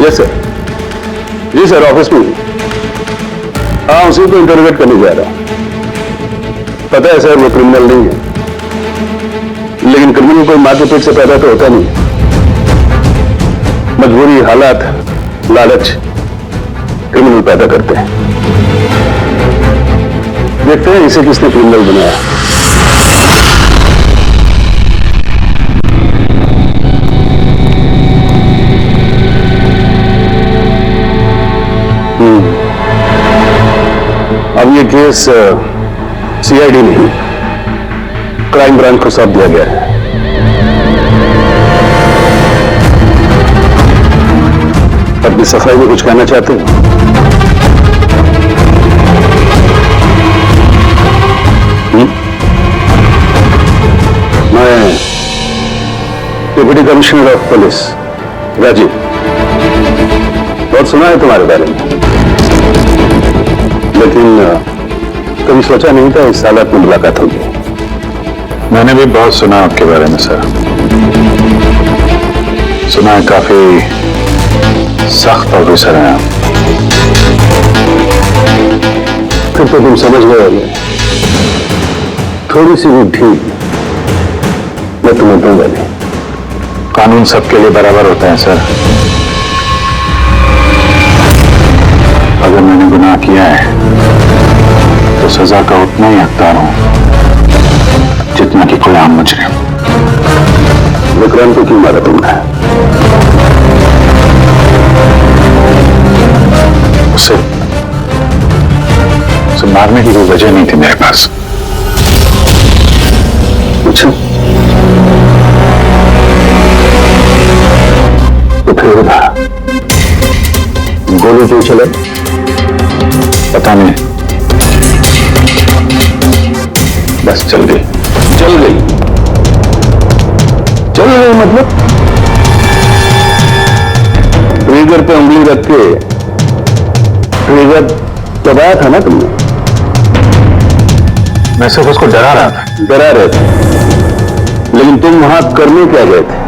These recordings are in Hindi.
Yes sir. जी सर, ऑफिस में। हाँ, उसी को इंटरोगेट करने जा रहा हूं। पता है सर, वो क्रिमिनल नहीं है, लेकिन क्रिमिनल कोई माँ के पेट से पैदा तो होता नहीं। मजबूरी, हालात, लालच क्रिमिनल पैदा करते हैं। देखते हैं इसे किसने क्रिमिनल बनाया। अब ये केस सीआईडी नहीं, क्राइम ब्रांच को सौंप दिया गया है। अपनी सफाई में कुछ कहना चाहते हैं? मैं deputy commissioner of police Rajiv, बहुत सुना है तुम्हारे बारे में, लेकिन कभी सोचा नहीं था इस हालत में मुलाकात होगी। मैंने भी बहुत सुना आपके बारे में सर। सुना है काफी सख्त ऑफिसर हैं आप। फिर तो तुम समझ गए होगे, थोड़ी सी भी ढील मैं तुम्हें दूंगा नहीं। कानून सबके लिए बराबर होता है सर। अगर मैंने गुनाह किया है तो सजा का उतना ही हकदार हूं जितना कि कोई आम मुजरिम। विक्रांत को क्यों मारा तुमने? उसे मारने की कोई वजह नहीं थी मेरे पास। अच्छा, तो फिर गोली क्यों चले? पता नहीं, बस चल गई। चल गई? चल गई मतलब? ट्रिगर पे उंगली रख के ट्रिगर दबाया था ना तुमने? मैं सिर्फ उसको डरा रहा था। डरा रहे थे, लेकिन तुम वहां करने क्या गए थे?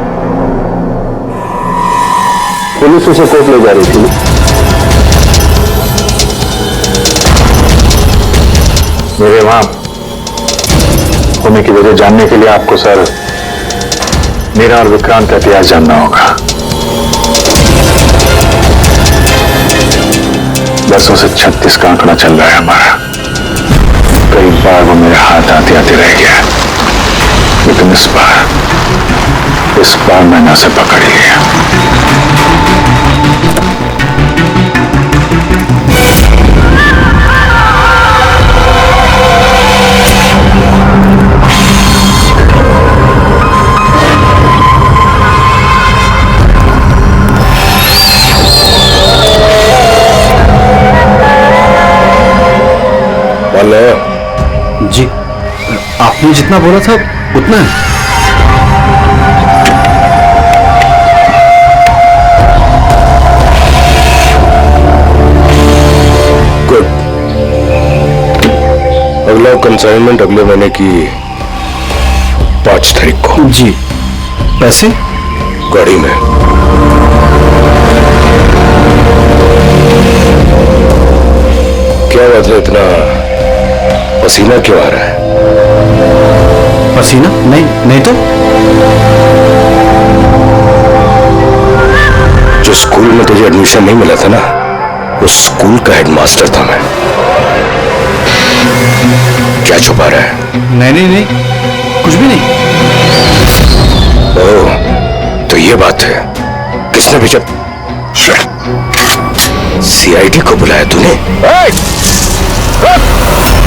पुलिस उसे कोर्ट ले जा रही थी। मेरे वहां होने की वजह जानने के लिए आपको सर मेरा और विक्रांत का इतिहास जानना होगा। बरसों से 36 का आंकड़ा चल रहा है हमारा। कई बार वो मेरे हाथ आते आते रह गया, लेकिन इस बार मैंने उसे पकड़ लिया। जी, आपने जितना बोला था उतना है। गुड। अगला कंसाइनमेंट अगले महीने की 5 तारीख को। जी। पैसे गाड़ी में। क्या बात है, इतना पसीना क्यों आ रहा है? पसीना? नहीं तो जो स्कूल में तुझे एडमिशन नहीं मिला था ना, उस स्कूल का हेडमास्टर था मैं। क्या छुपा रहा है? नहीं, कुछ भी नहीं। ओह, तो ये बात है। किसने भेजा? सीआईडी को बुलाया तूने?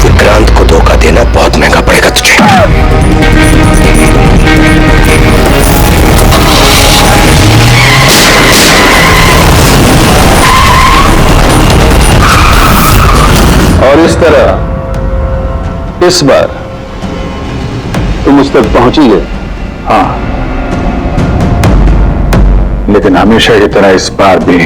विक्रांत को धोखा देना बहुत महंगा पड़ेगा तुझे। और इस तरह इस बार तुम उस तक पहुंच ही गए। हाँ, लेकिन हमेशा की तरह इस बार भी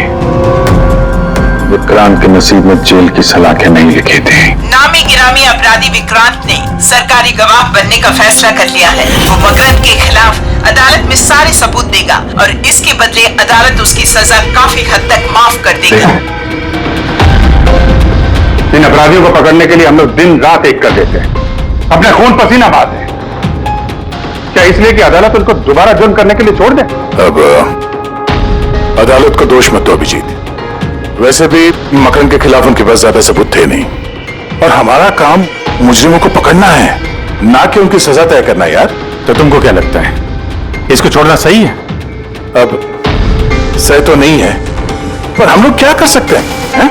विक्रांत के नसीब में जेल की सलाखें नहीं लिखी थी। नामी गिरामी अपराधी विक्रांत ने सरकारी गवाह बनने का फैसला कर लिया है। वो मकरंद के खिलाफ अदालत में सारे सबूत देगा और इसके बदले अदालत उसकी सजा काफी हद तक माफ कर देगी। इन अपराधियों को पकड़ने के लिए हम लोग दिन रात एक कर देते हैं, अपने खून पसीना बहाते हैं। क्या इसलिए कि अदालत उनको दोबारा जुर्म करने के लिए छोड़ दे? अब अदालत को दोष मत दो अभिजीत। वैसे भी मकरन के खिलाफ उनके पास ज्यादा सबूत थे नहीं, और हमारा काम मुजरिमों को पकड़ना है, ना कि उनकी सजा तय करना। यार तो तुमको क्या लगता है, इसको छोड़ना सही है? अब सही तो नहीं है, पर हम लोग क्या कर सकते हैं, हैं?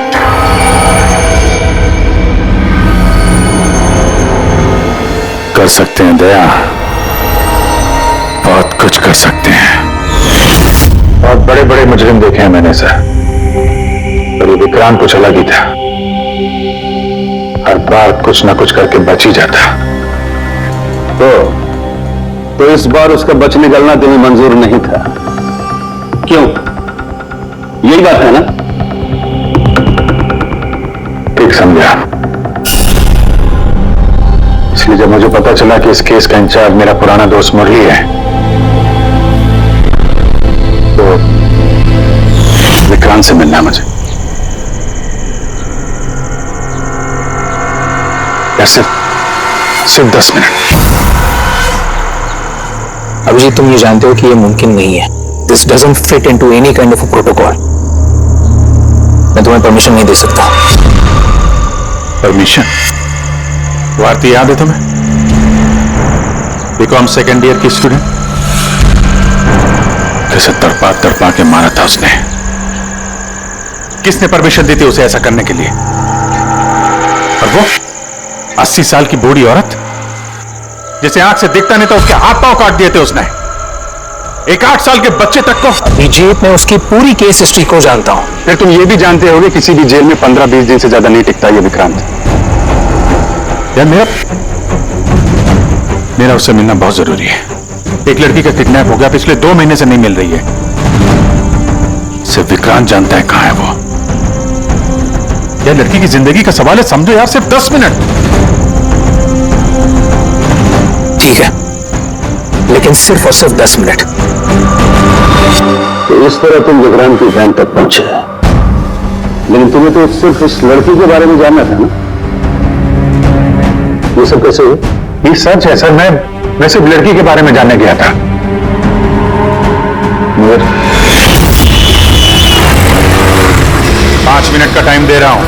कर सकते हैं दया, बहुत कुछ कर सकते हैं। बहुत बड़े बड़े मुजरिम देखे हैं मैंने सर, पर ये विक्रांत कुछ अलग ही था। हर बार कुछ ना कुछ करके बच ही जाता। तो इस बार उसका बच निकलना तुम्हें मंजूर नहीं था, क्यों? यही बात है ना? ठीक समझा। इसलिए जब मुझे पता चला कि इस केस का इंचार्ज मेरा पुराना दोस्त मुरली है, तो विक्रांत से मिलना है मुझे। सिर्फ 10 मिनट। अभिजीत, तुम ये जानते हो कि ये मुमकिन नहीं है। This doesn't fit into any kind of protocol. मैं तुम्हें परमिशन नहीं दे सकता। परमिशन? भारती याद है तुम्हें? बीकॉम सेकेंड ईयर की स्टूडेंट, कैसे तड़पा तड़पा के मारा था उसने। किसने परमिशन दी थी उसे ऐसा करने के लिए? और वो 80 साल की बूढ़ी औरत, जिसे आंख से दिखता नहीं था, उसके हाथ पांव काट दिए थे उसने। एक 8 साल के बच्चे तक को। अभिजीत, मैं उसकी पूरी केस हिस्ट्री को जानता हूं। फिर तुम ये भी जानते होगे किसी भी जेल में 15-20 दिन से ज्यादा नहीं टिकता ये विक्रांत। यार मेरा उससे मिलना बहुत जरूरी है। एक लड़की का किडनैप हो गया, पिछले 2 महीने से नहीं मिल रही है। सिर्फ विक्रांत जानता है कहां है वो। यार लड़की की जिंदगी का सवाल है, समझो यार, सिर्फ 10 मिनट। ठीक है, लेकिन सिर्फ और सिर्फ 10 मिनट। तो इस तरह तुम विक्रांत की वैन तक पहुंचे, लेकिन तुम्हें तो सिर्फ इस लड़की के बारे में जानना था ना? ये सब कैसे हुआ? ये सच है सर, मैं सिर्फ लड़की के बारे में जानने गया था। मगर 5 मिनट का टाइम दे रहा हूं,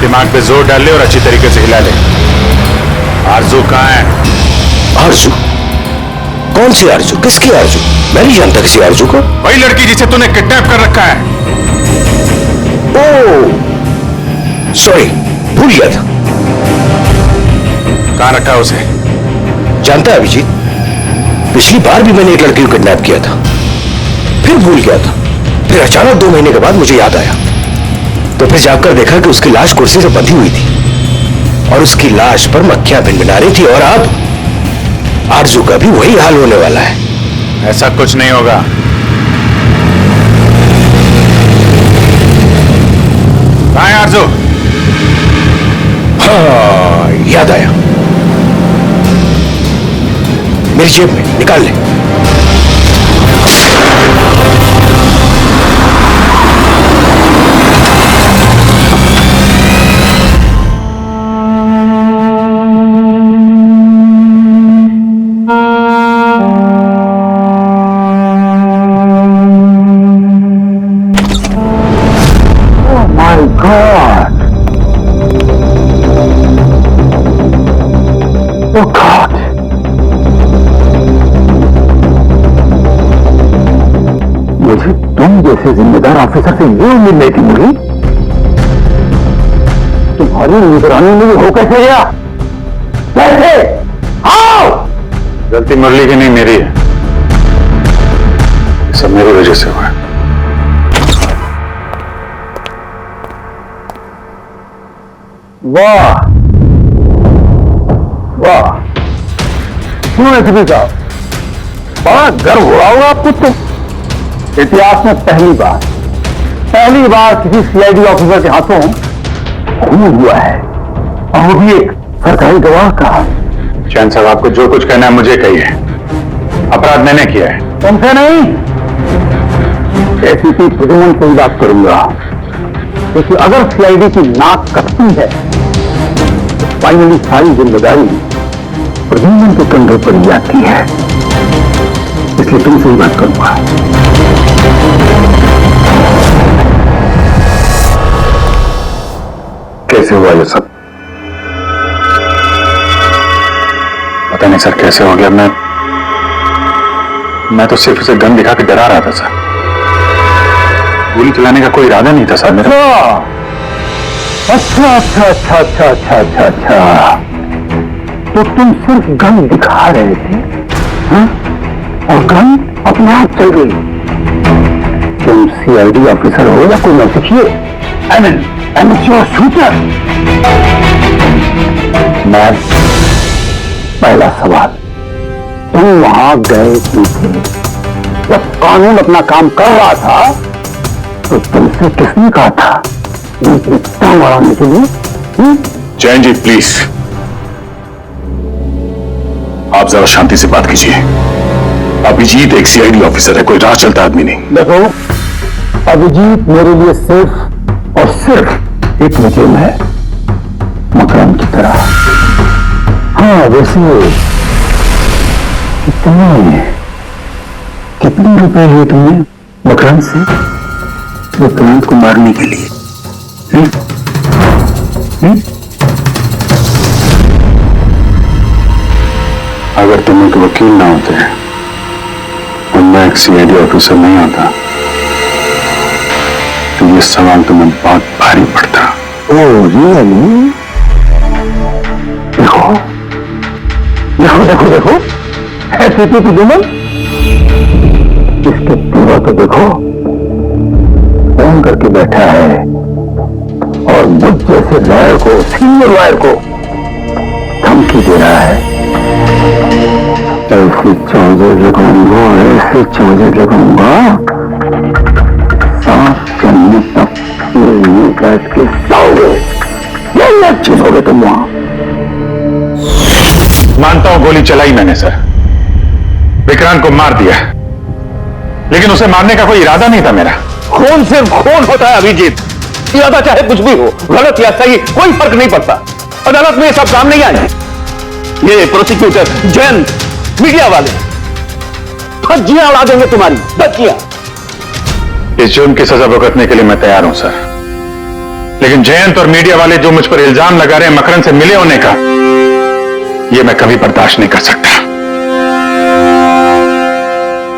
दिमाग पे जोर डाल ले और अच्छी तरीके से हिला ले। आरजू कहां है? आरजू? कौन सी आरजू? किसकी आरजू? मैं नहीं जानता किसी आरजू को। वही लड़की जिसे तूने किडनैप कर रखा है। ओह सॉरी, भूल गया था। कहां रखा है उसे? जानता है अभिजीत, पिछली बार भी मैंने एक लड़की को किडनैप किया था, फिर भूल गया था। फिर अचानक 2 महीने के बाद मुझे याद आया, तो फिर जाकर देखा कि उसकी लाश कुर्सी से बंधी हुई थी और उसकी लाश पर मक्खियां भिनभिना रही थी। और अब आरजू का भी वही हाल होने वाला है। ऐसा कुछ नहीं होगा। कहां है आरजू? हाँ, याद आया, मेरी जेब में, निकाल ले। मुझे तुम जैसे जिम्मेदार ऑफिसर से ये उम्मीद नहीं थी मुरली। तुम्हारी निगरानी में हो कैसे गया? कैसे? आओ! गलती मुरली की नहीं, मेरी है। सब मेरी वजह से हुआ। वाह वाह, क्यों एसपी साहब, बड़ा गर्व हो रहा होगा आपको। तो इतिहास में पहली बार किसी सीआईडी ऑफिसर के हाथों खून हुआ है, और वो भी एक सरकारी गवाह का। चैन साहब, आपको जो कुछ कहना है मुझे कहिए, अपराध मैंने किया है। तुमसे नहीं, एसीपी प्रद्युम्न से ही बात करूंगा, क्योंकि अगर सीआईडी की नाक कटती है तो फाइनली सारी जिम्मेदारी प्रद्युम्न के कंधे पर ही आती है। इसलिए तुमसे ही बात करूंगा। कैसे हुआ ये सब? पता नहीं सर कैसे हो गया। मैं तो सिर्फ उसे गन दिखा के डरा रहा था सर। गोली चलाने का कोई इरादा नहीं था सर मेरा। अच्छा अच्छा अच्छा अच्छा अच्छा अच्छा अच्छा, तो तुम सिर्फ गन दिखा रहे थे, हाँ? और गन अपने आप चल गई। तुम सीआईडी ऑफिसर हो या कोई नौसिखिए? I mean amateur shooter. मैं पहला सवाल, तुम वहां गए क्यों थे? जब कानून अपना काम कर रहा था तो तुमसे किसने कहा था इतना बढ़ाने के लिए? जैन जी प्लीज, आप जरा शांति से बात कीजिए। अभिजीत एक सीआईडी ऑफिसर है, कोई राह चलता आदमी नहीं। देखो, अभिजीत मेरे लिए सिर्फ और सिर्फ एक मुजरिम है, मकरम की तरह। हाँ वैसे कितने रुपए लिए तुमने मकरम से विक्रांत को मारने के लिए? अगर तुम एक वकील ना होते और मैं एक सीआईडी ऑफिसर नहीं होता तो ये सवाल तुम्हें बहुत भारी पड़ता। Oh really? देखो देखो देखो देखो, एसीपी प्रद्युम्न, इसके पूरा तो देखो, फोन करके बैठा है और मुझ जैसे लॉयर को, सीनियर लॉयर को धमकी दे रहा है। ऐसे चौधे लगाऊंगा, ऐसे चौधे लगाऊंगा, सांस चलने तक बैठ के सोओगे। यही अच्छी सोगे तुम वहां। मानता हूं गोली चलाई मैंने सर, विक्रांत को मार दिया, लेकिन उसे मारने का कोई इरादा नहीं था मेरा। खून सिर्फ खून होता है अभिजीत, इरादा चाहे कुछ भी हो, गलत या सही कोई फर्क नहीं पड़ता। अदालत में ये सब सामने नहीं आए। ये प्रोसिक्यूटर, जैन, मीडिया वाले धज्जियां उड़ा देंगे तुम्हारी, धज्जियां। इस जुर्म की सजा भुगतने के लिए मैं तैयार हूं सर, लेकिन जयंत और मीडिया वाले जो मुझ पर इल्जाम लगा रहे हैं मकरन से मिले होने का, यह मैं कभी बर्दाश्त नहीं कर सकता।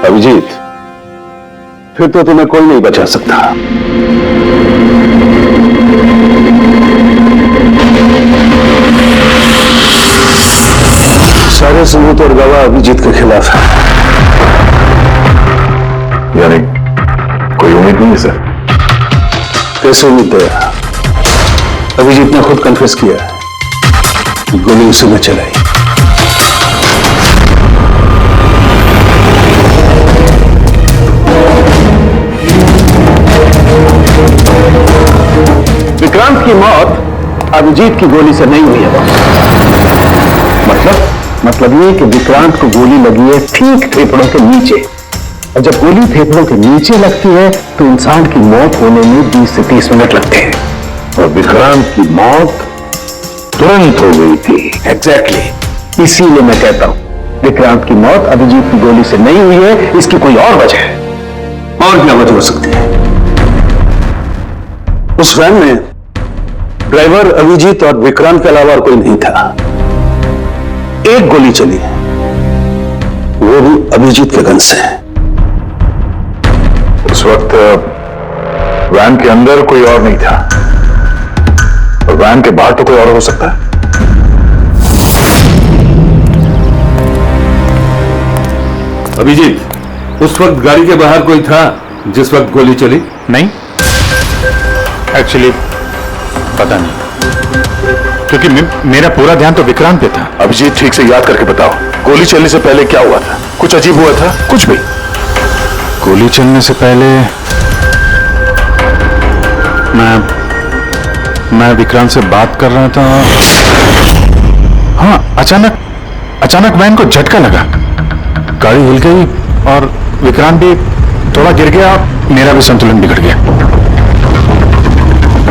अभिजीत, फिर तो तुम्हें कोई नहीं बचा सकता। सारे सबूत और गवाह अभिजीत के खिलाफ है। यानी कोई उम्मीद नहीं है सर? कैसे उम्मीद है? अभिजीत ने खुद कन्फेस किया है, गोली उसी में चलाई। विक्रांत की मौत अभिजीत की गोली से नहीं हुई है। मतलब ये कि विक्रांत को गोली लगी है ठीक फेफड़ों के नीचे, और जब गोली फेफड़ों के नीचे लगती है तो इंसान की मौत होने में 20 से 30 मिनट लगते हैं, और विक्रांत की मौत तुरंत हो गई थी। एग्जैक्टली, इसीलिए मैं कहता हूं विक्रांत की मौत अभिजीत की गोली से नहीं हुई है, इसकी कोई और वजह है। और क्या वजह हो सकती है? उस वैन में ड्राइवर अभिजीत और विक्रांत के अलावा और कोई नहीं था। एक गोली चली, वो भी अभिजीत के गन से। उस वक्त वैन के अंदर कोई और नहीं था, और वैन के बाहर तो कोई और हो सकता है। अभिजीत, उस वक्त गाड़ी के बाहर कोई था जिस वक्त गोली चली? नहीं, एक्चुअली पता नहीं, क्योंकि मेरा पूरा ध्यान तो विक्रांत पे था। अभिजीत, ठीक से याद करके बताओ, गोली चलने से पहले क्या हुआ था? कुछ अजीब हुआ था? कुछ भी? गोली चलने से पहले मैं विक्रांत से बात कर रहा था। हाँ, अचानक वैन को झटका लगा गाड़ी हिल गई और विक्रांत भी थोड़ा गिर गया, मेरा भी संतुलन बिगड़ गया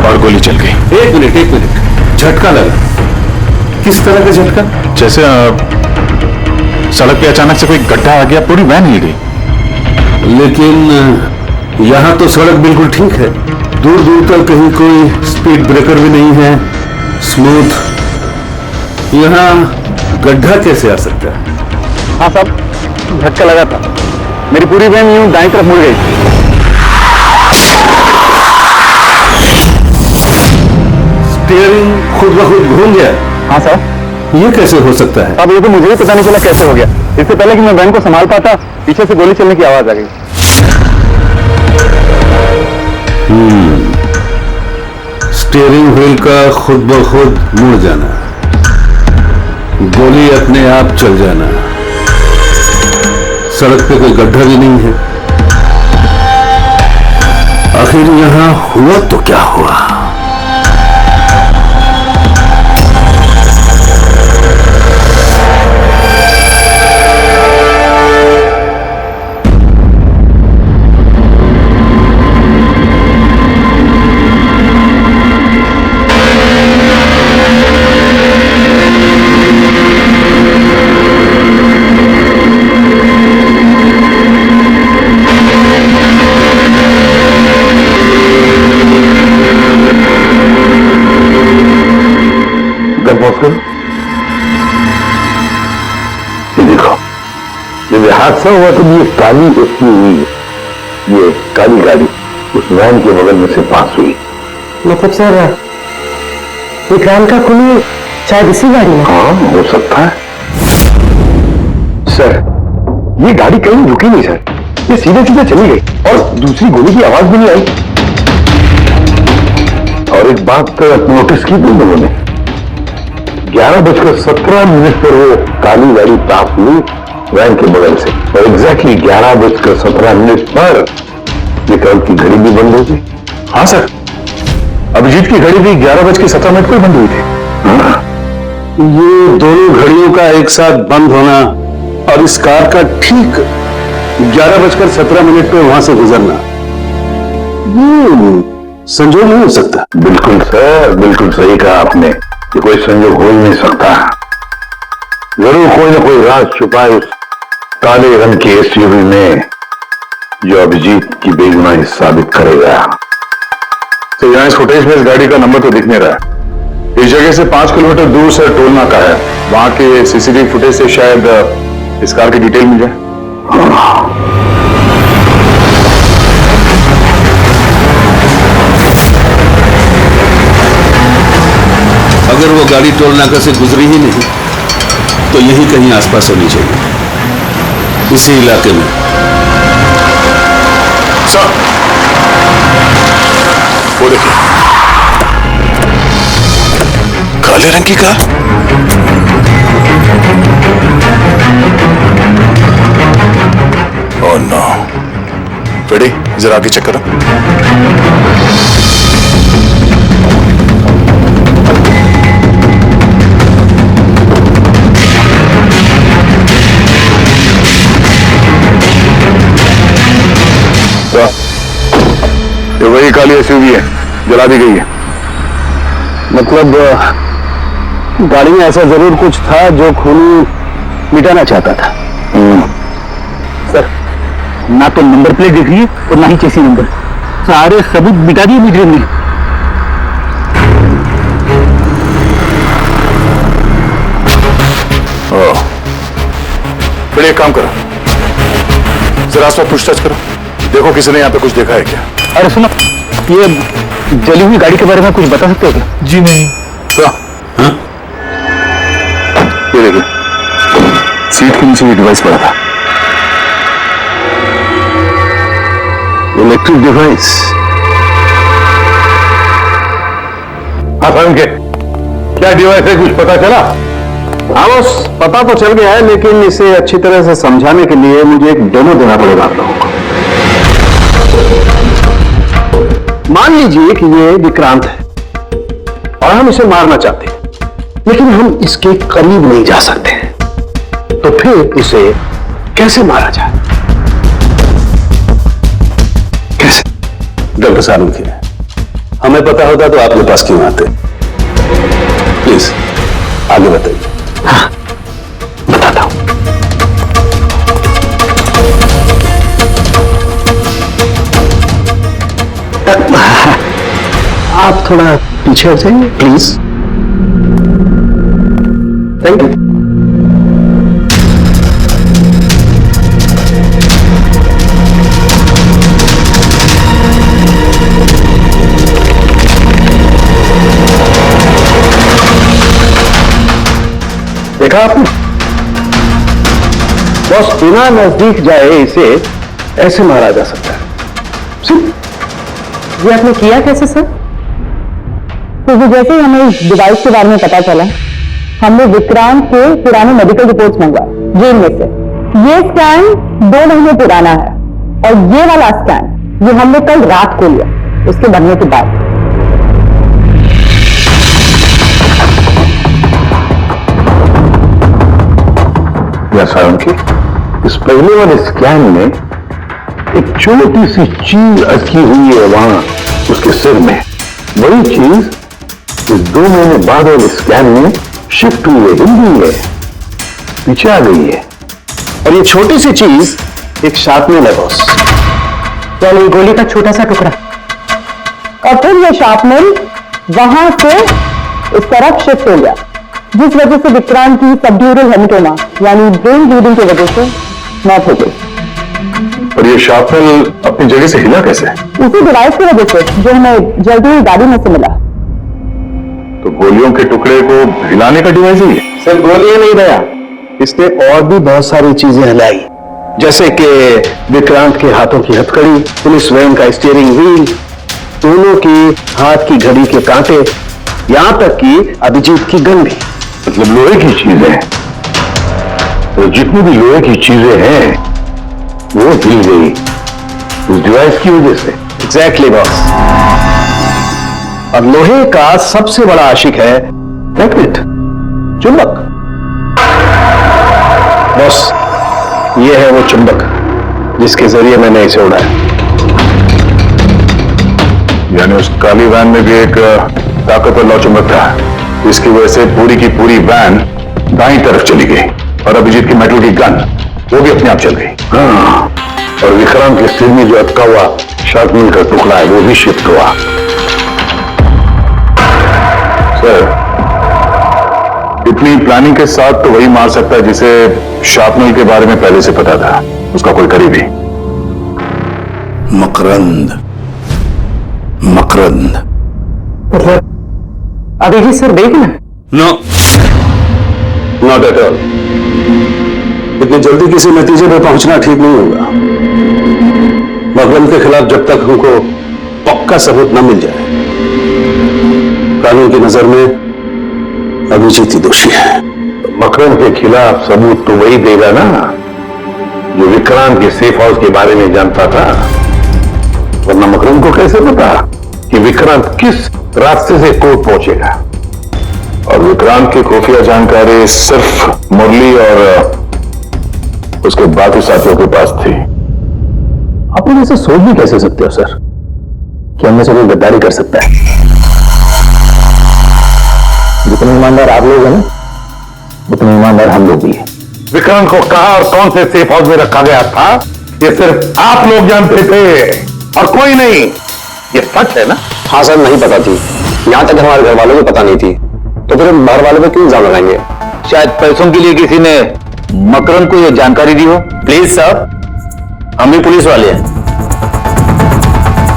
और गोली चल गई। एक मिनट, झटका लगा। किस तरह का झटका? जैसे सड़क पे अचानक से कोई गड्ढा आ गया, पूरी वैन हिल गई। लेकिन यहां तो सड़क बिल्कुल ठीक है, दूर दूर तक कहीं कोई स्पीड ब्रेकर भी नहीं है, स्मूथ। यहां गड्ढा कैसे आ सकता है? हाँ साहब, झटका लगा था। मेरी पूरी वैन यूं दाईं तरफ मुड़ गई। स्टीयरिंग खुद ब खुद घूम गया? हाँ सर। ये कैसे हो सकता है? अब ये तो मुझे भी पता नहीं चला कैसे हो गया। इससे पहले कि मैं वैन को संभाल पाता, पीछे से गोली चलने की आवाज आ गई। स्टीयरिंग व्हील का खुद ब खुद मुड़ जाना, गोली अपने आप चल जाना, सड़क पे कोई गड्ढा भी नहीं है। आखिर यहां हुआ तो क्या हुआ? ये देखो, ये हादसा हुआ तो ये काली उसकी हुई, ये काली गाड़ी उस वैन के बगल में से पास हुई। मतलब सर विक्रांत का खून शायद इसी गाड़ी में? हाँ, हो सकता है सर। ये गाड़ी कहीं रुकी नहीं सर, ये सीधे सीधे चली गई और दूसरी गोली की आवाज भी नहीं आई। और एक बात नोटिस की तुम लोगों ने, 11:17 पर वो काली गाड़ी पास हुई वैन के बगल से, और एग्जैक्टली 11:17 पर विक्रांत की घड़ी भी बंद हो गई। हाँ सर, अभिजीत की घड़ी भी 11:17 पर बंद हुई थी। हाँ, ये दोनों घड़ियों का एक साथ बंद होना और इस कार का ठीक 11:17 पे वहां से गुजरना, ये संजोग नहीं हो सकता। बिल्कुल सर, बिल्कुल सही कहा आपने, कि कोई संजोग हो ही नहीं सकता। जरूर कोई ना कोई राज छुपा है उस काले रंग के एसयूवी में, जो अभिजीत की बेगुनाही साबित करेगा। तो यहाँ इस फुटेज में इस गाड़ी का नंबर तो दिख नहीं रहा है। इस जगह से 5 किलोमीटर दूर सर टोल नाका है, वहां के सीसीटीवी फुटेज से शायद इस कार की डिटेल मिल जाए। अगर वो गाड़ी टोल नाका से गुजरी ही नहीं तो यहीं कहीं आसपास होनी चाहिए, इसी इलाके में। सर, वो देखिए, काले रंग की कार। ओह नो, रेडी, जरा आगे चेक करो। ये वही काली एसयूवी है, जला दी गई है। मतलब गाड़ी में ऐसा जरूर कुछ था जो खूनी मिटाना चाहता था। सर, ना तो नंबर प्लेट दिख रही है और ना ही चेसी नंबर, सारे सबूत मिटा दिए मुजरिम ने। फिर एक काम करो, जरा आसपास पूछताछ करो, देखो किसी ने यहाँ पे कुछ देखा है क्या। अरे सुनो, ये जली हुई गाड़ी के बारे में कुछ बता सकते हो क्या? जी नहीं। हाँ? ये देखिए, सीट के नीचे ये डिवाइस पड़ा था। Electric device. हाँ साहब, के क्या डिवाइस है, कुछ पता चला? हाँ बस, पता तो चल गया है, लेकिन इसे अच्छी तरह से समझाने के लिए मुझे एक डेमो देना पड़ेगा आप लोगों को। मान लीजिए कि ये विक्रांत है और हम इसे मारना चाहते हैं, लेकिन हम इसके करीब नहीं जा सकते हैं। तो फिर इसे कैसे मारा जाए? कैसे? डॉक्टर साहब के हमें पता होता तो आपके पास क्यों आते? प्लीज आगे बताइए। हाँ, बताता हूं। आप थोड़ा पीछे हट जाइए प्लीज। Thank you. देखा आपने? बस बिना नजदीक जाए इसे ऐसे मारा जा सकता है। ये आपने किया कैसे सर? क्योंकि जैसे ही हमें इस डिवाइस के बारे में पता चला, हमने विक्रांत के पुराने मेडिकल रिपोर्ट्स मंगवाए जेल में से। ये स्कैन 2 महीने पुराना है और ये वाला स्कैन ये हमने कल रात को लिया उसके बनने के बाद। की इस पहले वाले स्कैन में एक छोटी सी चीज अटकी हुई है वहां उसके सिर में। वही चीज इस 2 महीने बाद वाले स्कैन में शिफ्ट हुई है, हिल गई है, पीछे आ गई है। और ये छोटी सी चीज एक शार्पनर है बॉस, यानी गोली का छोटा सा टुकड़ा। और फिर ये शार्पनर वहां से इस तरफ शिफ्ट हो गया, जिस वजह से विक्रांत की सबड्यूरल हेमेटोमा यानी ब्रेन ब्लीडिंग की वजह से मौत हो गई। और ये शार्पनर अपनी जगह से हिला कैसे? उसी डिवाइस की वजह से जो हमें जल्दी ही गाड़ी में से मिला। तो गोलियों के टुकड़े को हिलाने का डिवाइस ही है? सिर्फ गोलियां नहीं दया, इसने और भी बहुत सारी चीजें हिलाई, जैसे कि विक्रांत के हाथों की हथकड़ी, पुलिस वैन का स्टीयरिंग व्हील, दोनों की हाथ की घड़ी के कांटे, यहां तक कि अभिजीत की गन भी। मतलब लोहे की चीजें, तो जितनी भी लोहे की चीजें हैं वो हिल गई उस डिवाइस की वजह से। Exactly boss. अब लोहे का सबसे बड़ा आशिक है मैग्नेट, चुंबक। बॉस, ये है वो चुंबक जिसके जरिए मैंने इसे उड़ाया। यानी उस काली वैन में भी एक ताकतवर नौचुंबक था, इसकी वजह से पूरी की पूरी वैन दाईं तरफ चली गई और अभिजीत की मेटल की गन वो भी अपने आप चल गई। हाँ, और विक्रांत के सिर में जो अटका हुआ शार्पनर का टुकड़ा है वो भी शिफ्ट हुआ। सर, इतनी प्लानिंग के साथ तो वही मार सकता है जिसे शार्पनर के बारे में पहले से पता था, उसका कोई करीबी। मकरंद, मकरंद अभिजीत सर देखना। No, not at all. इतनी जल्दी किसी नतीजे पर पहुंचना ठीक नहीं होगा। मकरंद के खिलाफ जब तक हमको पक्का सबूत न मिल जाए, कानून की नजर में अभिजीत ही दोषी है। तो मकरंद के खिलाफ सबूत तो वही देगा ना जो विक्रांत के सेफ हाउस के बारे में जानता था, वरना मकरंद को कैसे पता कि विक्रांत किस रास्ते से कोर्ट पहुंचेगा। और विक्रांत की खुफिया जानकारी सिर्फ मुरली और उसके बाकी साथियों के पास थी। आप लोग ऐसे सोच भी कैसे सकते हो सर कि हमें से कोई गद्दारी कर सकता है? जितने ईमानदार आप लोग हैं ना, उतने ईमानदार हम लोग भी हैं। विक्रांत को कहां और कौन से सेफ हाउस में रखा गया था ये सिर्फ आप लोग जानते थे और कोई नहीं। ये सच है ना? हाँ सर, नहीं पता थी। यहां तक हमारे घर वालों को पता नहीं थी, तो फिर बाहर वालों पे क्यों इल्जाम लगाएंगे? शायद पैसों के लिए किसी ने मकरंद को यह जानकारी दी हो। प्लीज सर, हम भी पुलिस वाले हैं,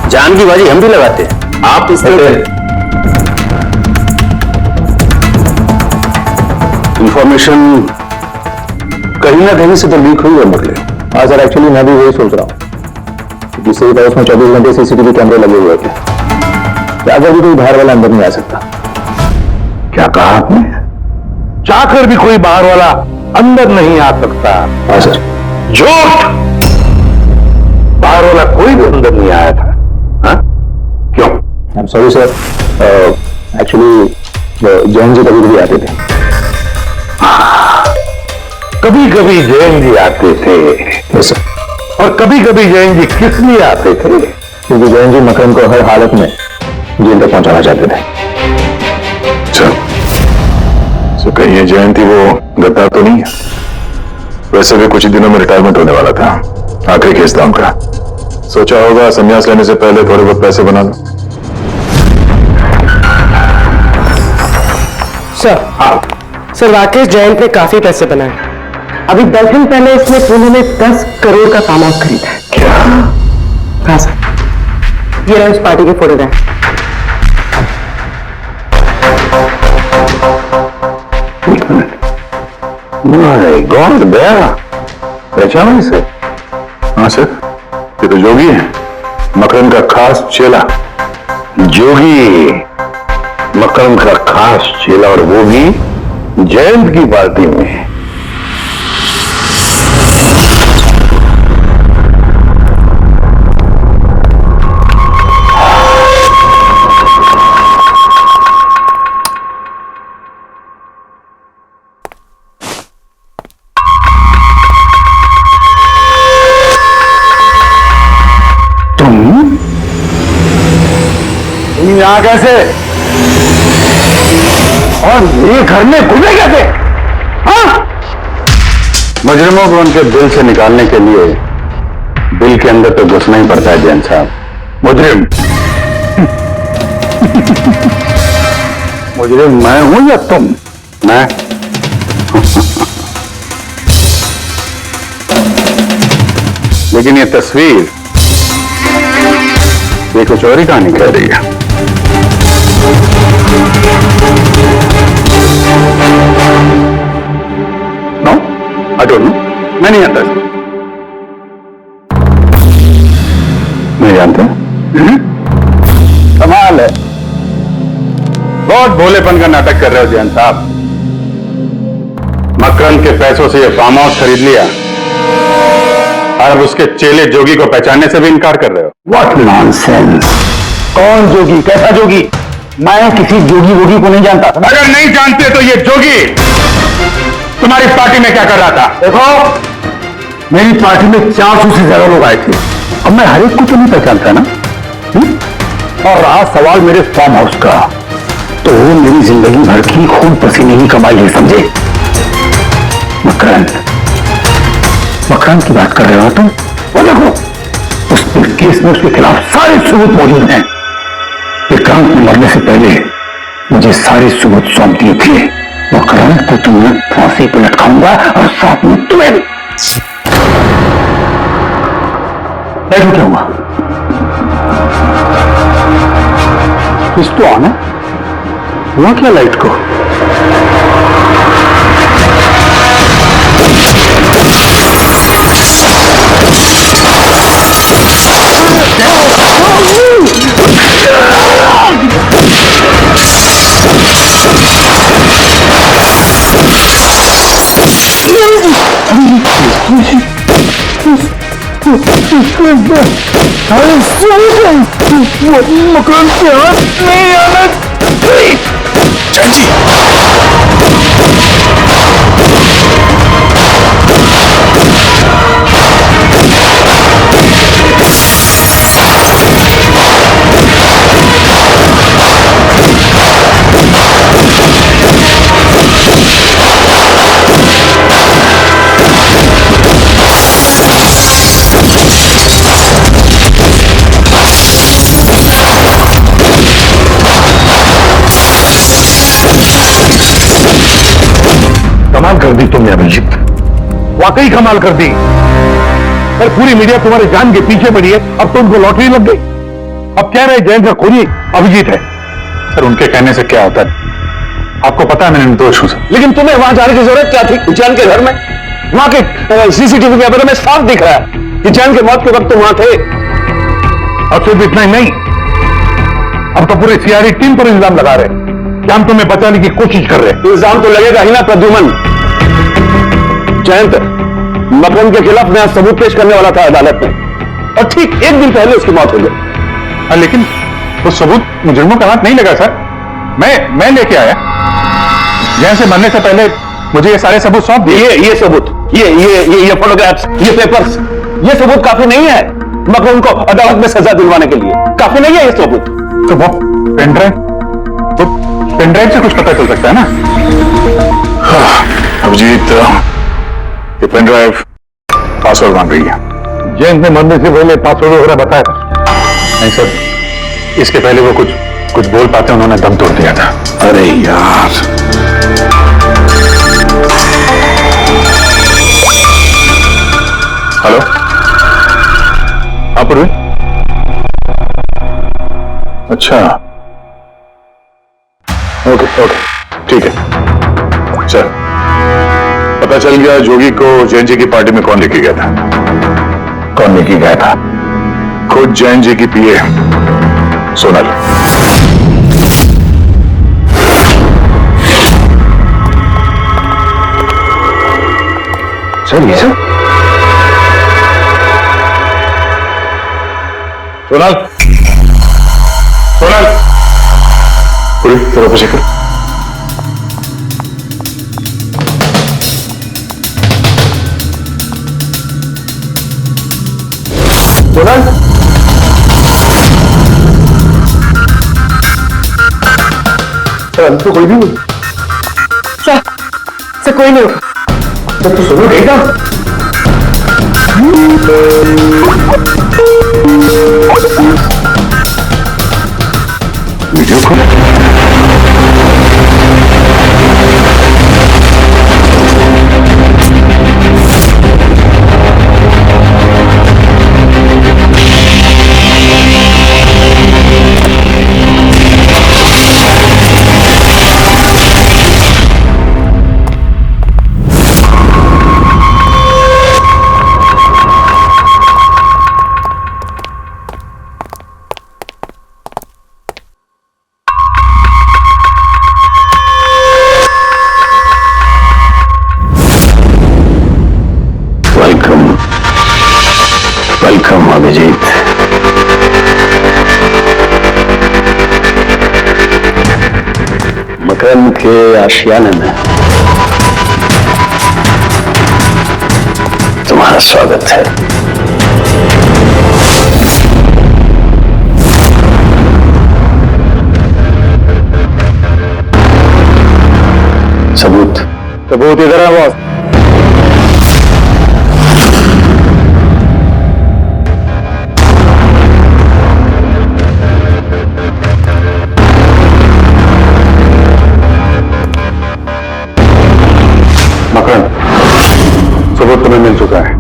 जान की बाजी हम भी लगाते हैं। आप इस इंफॉर्मेशन कहीं ना कहीं से तो लीक हुई है मुरली। हाँ सर, एक्चुअली मैं भी वही सोच रहा हूँ। जिससे उसमें 24 घंटे सीसीटीवी कैमरे लगे हुए थे, अगर भी कोई बाहर वाला अंदर नहीं आ सकता। क्या कहा आपने? चाहकर भी कोई बाहर वाला अंदर नहीं आ सकता? हाँ सर। झूठ! बाहर वाला कोई भी अंदर नहीं आया था। हाँ? क्यों? I am sorry sir, actually Jain ji कभी कभी आते थे। कभी कभी जैन जी आते थे और कभी कभी जैन जी किस लिए आते थे? क्योंकि जैन जी मकरंद को हर हालत में जेल तक पहुंचाना चाहते थे। तो कहीं ये जयंती वो गद्दार तो नहीं है? वैसे भी कुछ ही दिनों में रिटायरमेंट होने वाला था, आखिरी केस था उनका। सोचा होगा संन्यास लेने से पहले थोड़े बहुत पैसे बना लो। सर, सर राकेश जयंत ने काफी पैसे बनाए। अभी 10 दिन पहले इसने पुणे में 10 करोड़ का फार्म हाउस खरीदा है। क्या? हाँ सर, ये रहा इस पार्टी के फोटोग्राफ। माय गॉड, दया पहचाना इसे? हाँ सर, ये तो जोगी है, मकरंद का खास चेला। जोगी मकरंद का खास चेला, और वो भी जयंत की पार्टी में। यहाँ कैसे और ये घर में घूमे कैसे? हाँ? मुजरिमों को उनके दिल से निकालने के लिए दिल के अंदर तो घुसना ही पड़ता है जैन साहब। मुजरिम मुजरिम मैं हूं या तुम? मैं लेकिन ये तस्वीर ये कुछ और ही कहानी कह रही है। नो, आई डोंट नो, मैं नहीं जानता। नहीं जानते? कमाल है, बहुत भोलेपन का नाटक कर रहे हो जैन साहब। मकरंद के पैसों से ये फार्म हाउस खरीद लिया और उसके चेले जोगी को पहचानने से भी इनकार कर रहे हो। What nonsense! कौन जोगी? कैसा जोगी? मैं किसी जोगी वोगी को नहीं जानता। अगर नहीं जानते तो ये जोगी तुम्हारी पार्टी में क्या कर रहा था? देखो, मेरी पार्टी में 400 से ज्यादा लोग आए थे, अब मैं हर एक को तो नहीं पहचानता ना। और रहा सवाल मेरे फार्म हाउस का, तो मेरी जिंदगी भर की खून पसीने की कमाई है, समझे? मकरंद की बात कर रहे हो तुम? वो देखो, उस केस में उसके खिलाफ सारे सबूत मौजूद हैं। विक्रांत ने मरने से पहले मुझे सारे सबूत सौंप दिए थे। मकरंद को तो मैं फांसी पर लटकाऊंगा और साथ में तुम्हें भी। देखो क्या हुआ, कुछ तो आना हुआ क्या लाइट को? मकरंद के हाथ नहीं आना कमाल कर दी तुमने अभिजीत, वाकई कमाल कर दी। पर पूरी मीडिया तुम्हारे जान के पीछे पड़ी है, अब तुमको लॉटरी लग गई। अब कह रहे जैन का खूनी अभिजीत है। सर उनके कहने से क्या होता है? आपको पता है मैं निर्दोष हूं सर। लेकिन तुम्हें वहां जाने की जरूरत क्या थी? जैन के घर में, वहां के सीसीटीवी कैमरे में साफ दिख रहा है कि जैन के मौत के वक्त तुम वहां थे। अब सिर्फ इतना ही नहीं, अब तो पूरी सीआईडी टीम पर इल्जाम लगा रहे कि हम तुम्हें बचाने की कोशिश कर रहे हैं। इल्जाम तो लगेगा ही ना प्रद्युमन। जयंत मकरंद के खिलाफ नया सबूत पेश करने वाला था अदालत में, और ठीक एक दिन पहले उसकी मौत हो गई। लेकिन वो सबूत मुजरिमों का हाथ नहीं लगा सर, मैं लेके आया। जैन से मरने से पहले मुझे ये सारे सबूत सौंप दिए। ये सबूत, ये फोटोग्राफ्स, ये पेपर्स, ये सबूत काफी नहीं है मकरम को अदालत में सजा दिलवाने के लिए। काफी नहीं है ये सबूत। तो वो पेनड्राइव से कुछ पता चल सकता है ना? अभिजीत, ये पेन ड्राइव पासवर्ड मांग रही है। जैन ने मरने से पहले पासवर्ड वगैरह बताया था? नहीं सर, इसके पहले वो कुछ बोल पाते उन्होंने दम तोड़ दिया था। अरे यार, हेलो, हाँ पूर्वी। अच्छा, ओके ओके, ठीक है सर। पता चल गया जोगी को जैन जी की पार्टी में कौन लेके गया था। कौन लेके गया था? खुद जैन जी की पीए सोनल। सर ये सब सोनल, सोनल, पूरी तरह से कर। सोनल, सर अभी तो कोई भी नहीं। सर कोई नहीं होगा। तो सुनो देखा वीडियो कॉल। वेलकम अभिजीत। मकरम के आशियाने में तुम्हारा स्वागत है। सबूत इधर है बॉस। मकरम, सबूत तुम्हें मिल चुका है,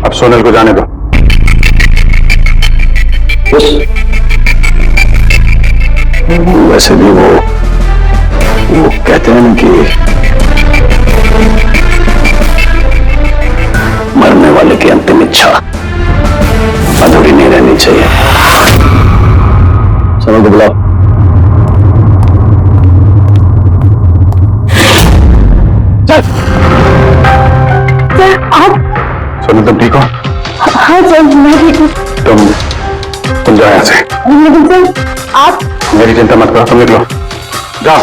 अब सोनल को जाने दो। वैसे भी वो कहते हैं ना कि मरने वाले की अंतिम इच्छा अधूरी नहीं रहनी चाहिए। सोनल को बुलाओ। सोनल तुम ठीक हो? हाँ सर मैं ठीक हूँ। तुम जाओ यहाँ से। लेकिन सर आप मेरी चिंता मत करो, तुम निकलो, जाओ।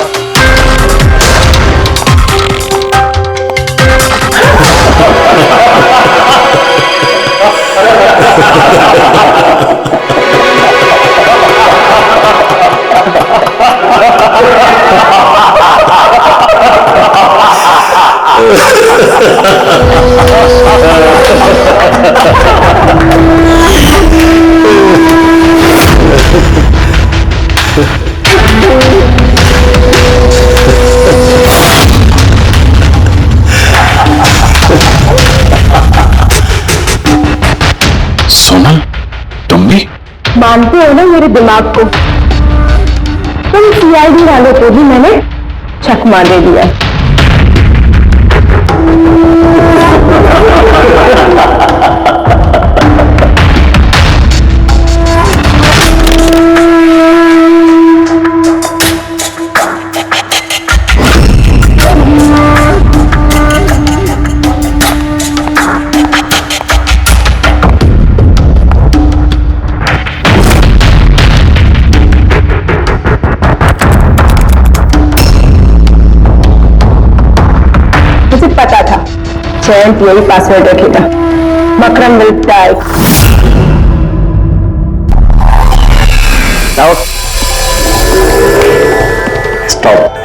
सोनल, तुम भी? मानते हो ना मेरे दिमाग को? तुम सीआईडी वालों को भी मैंने चकमा दे दिया। जयंत यही पासवर्ड रखेगा। Makram will die. Now, stop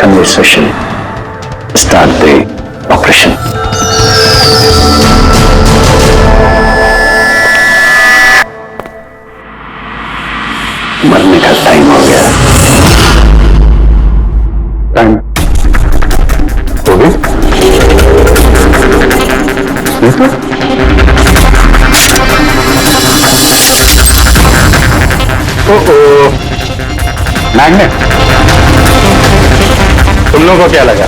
conversation. Start the operation. मरने का टाइम हो गया। टाइम हो गया? ओह, मैग्नेट। तुम लोगों को क्या लगा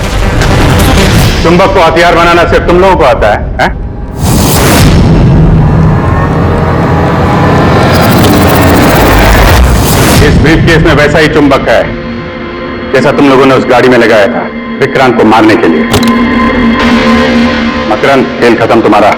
चुंबक को हथियार बनाना सिर्फ तुम लोगों को आता है? इस ब्रीफकेस में वैसा ही चुंबक है जैसा तुम लोगों ने उस गाड़ी में लगाया था विक्रांत को मारने के लिए। मकरंद, खेल खत्म तुम्हारा।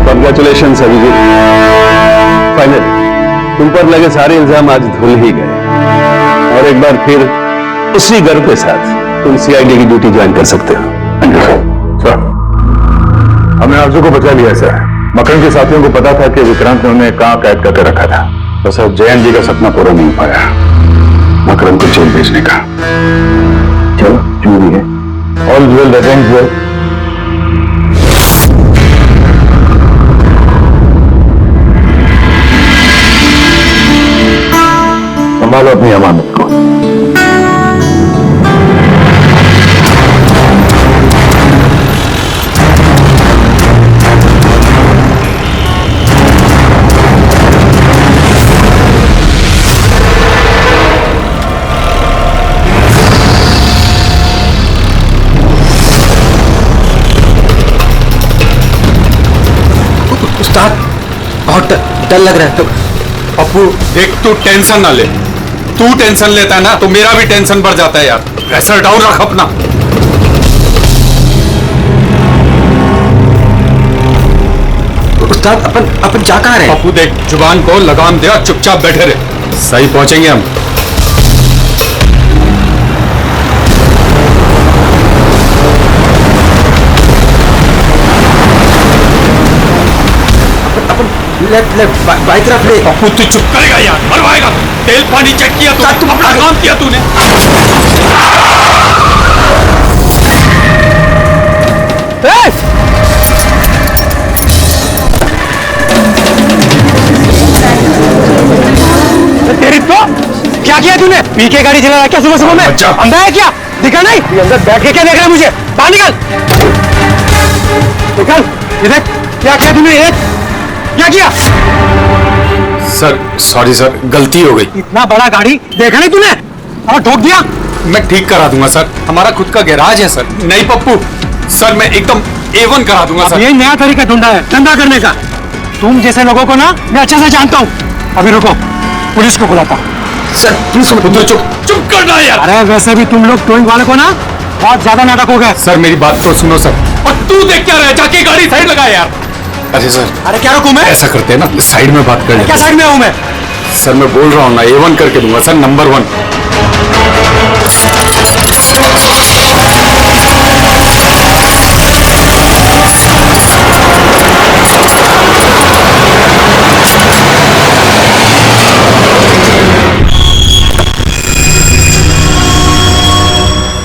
Congratulations अभिजीत, फाइनली तुम पर लगे सारे इल्जाम आज धुल ही गए और एक बार फिर उसी गर्व के साथ तुम सीआईडी की ड्यूटी ज्वाइन कर सकते हो। सर, हमने आरजू को बचा लिया सर। मकरंद के साथियों को पता था कि विक्रांत ने उन्हें कहां कैद करके रखा था, तो सर जयंत जी का सपना पूरा नहीं हो पाया मकरंद को जेल भेजने का। चलो जो भी है, all well that ends well. संभालो अपनी अमानत को। उस्ताद, बहुत डर लग रहा है। पप्पू देख, तू टेंशन ना ले। तू टेंशन लेता है ना तो मेरा भी टेंशन बढ़ जाता है यार। प्रेशर डाउन रख अपना। उस्ताद, अपन जा कहाँ रहे हैं? पप्पू देख, जुबान को लगाम दे और चुपचाप बैठे रहे। सही पहुंचेंगे हम। लेफ्ट बाई तरफ ले। पप्पू तू चुप करेगा यार, मरवाएगा। तेल पानी चेक किया तुम अपना काम किया तूने। तेरी तो क्या किया तूने? पी के गाड़ी चला रहा है क्या सुबह सुबह में? अंधा है क्या? दिखा नहीं? ये अंदर बैठ के क्या देख रहा है मुझे? बाहर निकल, निकल। ये देख क्या किया तूने? क्या किया? सर सॉरी सर, गलती हो गई। इतना बड़ा गाड़ी देखा नहीं तूने और ठोक दिया? मैं ठीक करा दूंगा सर, हमारा खुद का गैराज है सर। नहीं पप्पू सर, मैं एकदम A1 करा दूंगा सर। ये नया तरीका ढूंढा है धंधा करने का। तुम जैसे लोगों को ना मैं अच्छे से जानता हूँ। अभी रुको, पुलिस को बुलाता हूँ। सर प्लीज चुप करना यार। अरे वैसे भी तुम लोग टोइंग वाले को ना बहुत ज्यादा नाटक हो गए। सर मेरी बात तो सुनो सर। और तू देख क्या रहा है, जाके गाड़ी साइड लगा यार। अरे सर, अरे क्या रुकूं मैं? ऐसा करते हैं ना, साइड में बात कर ले। क्या साइड में हूँ मैं? सर मैं बोल रहा हूँ ना, A1 करके दूंगा सर, नंबर 1।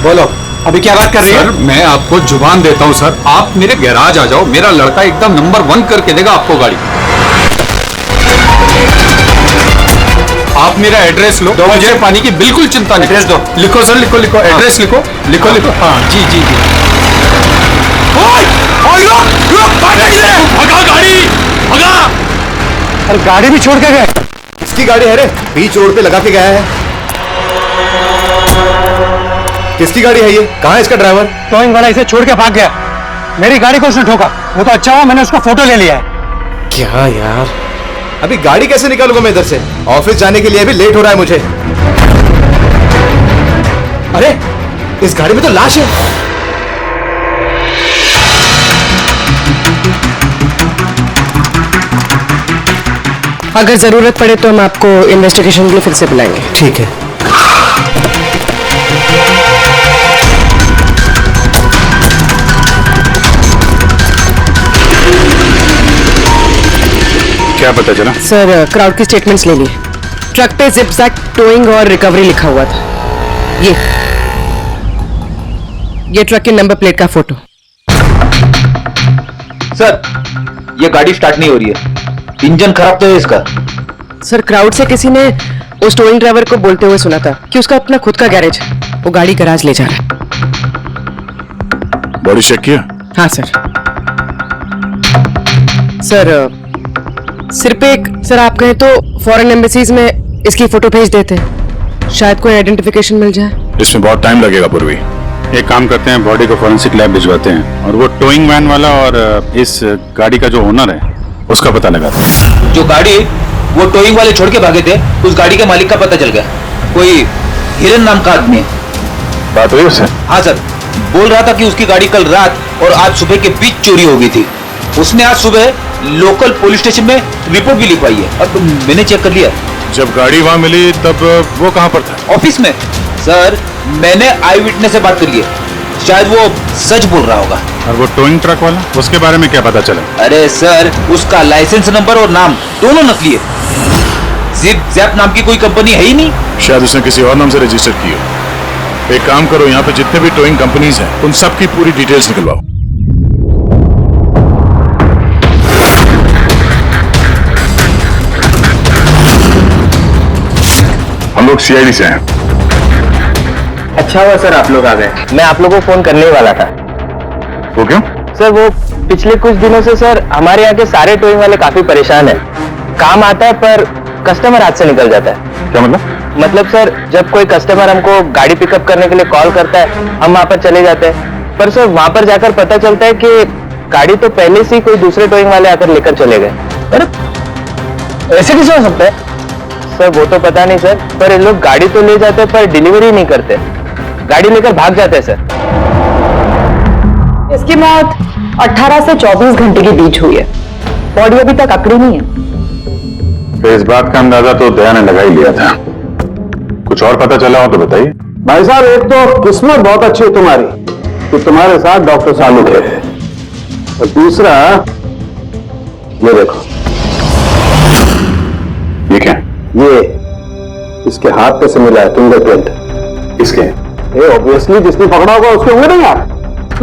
बोलो अभी क्या बात कर रही है? सर मैं आपको जुबान देता हूँ सर, आप मेरे गैराज आ जाओ, मेरा लड़का एकदम नंबर 1 करके देगा आपको गाड़ी। आप मेरा एड्रेस लो, मुझे पानी की बिल्कुल चिंता नहीं। एड्रेस दो। लिखो सर, लिखो लिखो, एड्रेस लिखो लिखो लिखो। हाँ जी जी जी। भगा गाड़ी, भगा। अरे गाड़ी भी छोड़ के गए। किसकी गाड़ी है रे? बीच रोड पे लगा के गया है। किसकी गाड़ी है ये? कहाँ है इसका ड्राइवर? टोइंग वाला इसे छोड़ के भाग गया। मेरी गाड़ी को उसने ठोका। वो तो अच्छा हुआ मैंने उसका फोटो ले लिया है। क्या यार, अभी गाड़ी कैसे निकालूंगा मैं इधर से? ऑफिस जाने के लिए भी लेट हो रहा है मुझे। अरे इस गाड़ी में तो लाश है। अगर जरूरत पड़े तो हम आपको इन्वेस्टिगेशन के लिए फिर से बुलाएंगे। ठीक है। क्या पता चला? सर क्राउड की स्टेटमेंट्स ले ली। ट्रक पे जिप-जैक टोइंग और रिकवरी लिखा हुआ था। ये ट्रक के नंबर प्लेट का फोटो। सर ये गाड़ी स्टार्ट नहीं हो रही है, इंजन खराब तो है इसका। सर क्राउड से किसी ने उस टोइंग ड्राइवर को बोलते हुए सुना था कि उसका अपना खुद का गैरेज है, वो गाड़ी गैराज ले जा रहा है। बॉडी चेक किया? हाँ सर। सर सिर पे एक, सर आप कहें तो फॉरेन एम्बेसीज में इसकी फोटो भेज देते हैं, शायद कोई आइडेंटिफिकेशन मिल जाए। इसमें बहुत टाइम लगेगा पूर्वी। एक काम करते हैं, बॉडी को फॉरेंसिक लैब भिजवाते हैं और वो टोइंग वैन वाला और इस गाड़ी का जो ओनर है उसका पता लगाते हैं। जो गाड़ी वो टोइंग वाले छोड़ के भागे थे, उस गाड़ी के मालिक का पता चल गया। कोई हिरन नाम का आदमी है। बात हुई उससे? हाँ सर, बोल रहा था कि उसकी गाड़ी कल रात और आज सुबह के बीच चोरी हो गई थी। उसने आज सुबह लोकल पुलिस स्टेशन में रिपोर्ट भी लिखवाई है। अब मैंने चेक कर लिया। जब गाड़ी वहां मिली तब वो कहां पर था? ऑफिस में। सर मैंने आई विटनेस से बात करी है, शायद वो सच बोल रहा होगा। और वो टोइंग ट्रक वाला, उसके बारे में क्या पता चला? अरे सर उसका लाइसेंस नंबर और नाम दोनों नकली है। जिप जैप नाम की कोई कंपनी है ही नहीं। शायद उसने किसी और नाम से रजिस्टर की हो। एक काम करो, यहाँ पे जितने भी टोइंग कंपनीज हैं उन सब की पूरी डिटेल्स निकलवाओ। हम लोग सीआईडी से हैं। अच्छा हुआ सर आप लोग आ गए, मैं आप लोगों को फोन करने ही वाला था। वो क्यों? सर वो पिछले कुछ दिनों से सर हमारे यहाँ के सारे टोइंग वाले काफी परेशान हैं। काम आता है पर कस्टमर हाथ से निकल जाता है। क्या मतलब? मतलब सर जब कोई कस्टमर हमको गाड़ी पिकअप करने के लिए कॉल करता है, हम वहां पर चले जाते हैं, पर सर वहां पर जाकर पता चलता है कि गाड़ी तो पहले से ही कोई दूसरे टोइंग वाले आकर लेकर चले गए। अरे ऐसे कैसे हो सकता है? सर वो तो पता नहीं सर, पर ये लोग गाड़ी तो ले जाते पर डिलीवरी नहीं करते, गाड़ी लेकर भाग जाते हैं सर। इसकी मौत 18 से 24 घंटे के बीच हुई है। बॉडी अभी तक अकड़ी नहीं है। तो इस बात का अंदाजा तो दया ने लगा ही लिया था। कुछ और पता चला हो तो बताइए। भाई साहब एक तो किस्मत बहुत अच्छी है तुम्हारी कि तुम्हारे साथ डॉक्टर सालू थे, और दूसरा ये देखो। ये क्या? ये इसके हाथ पे से मिला है फिंगरप्रिंट। किसके? ये ऑब्वियसली जिसने पकड़ा होगा उसके होंगे नहीं यार।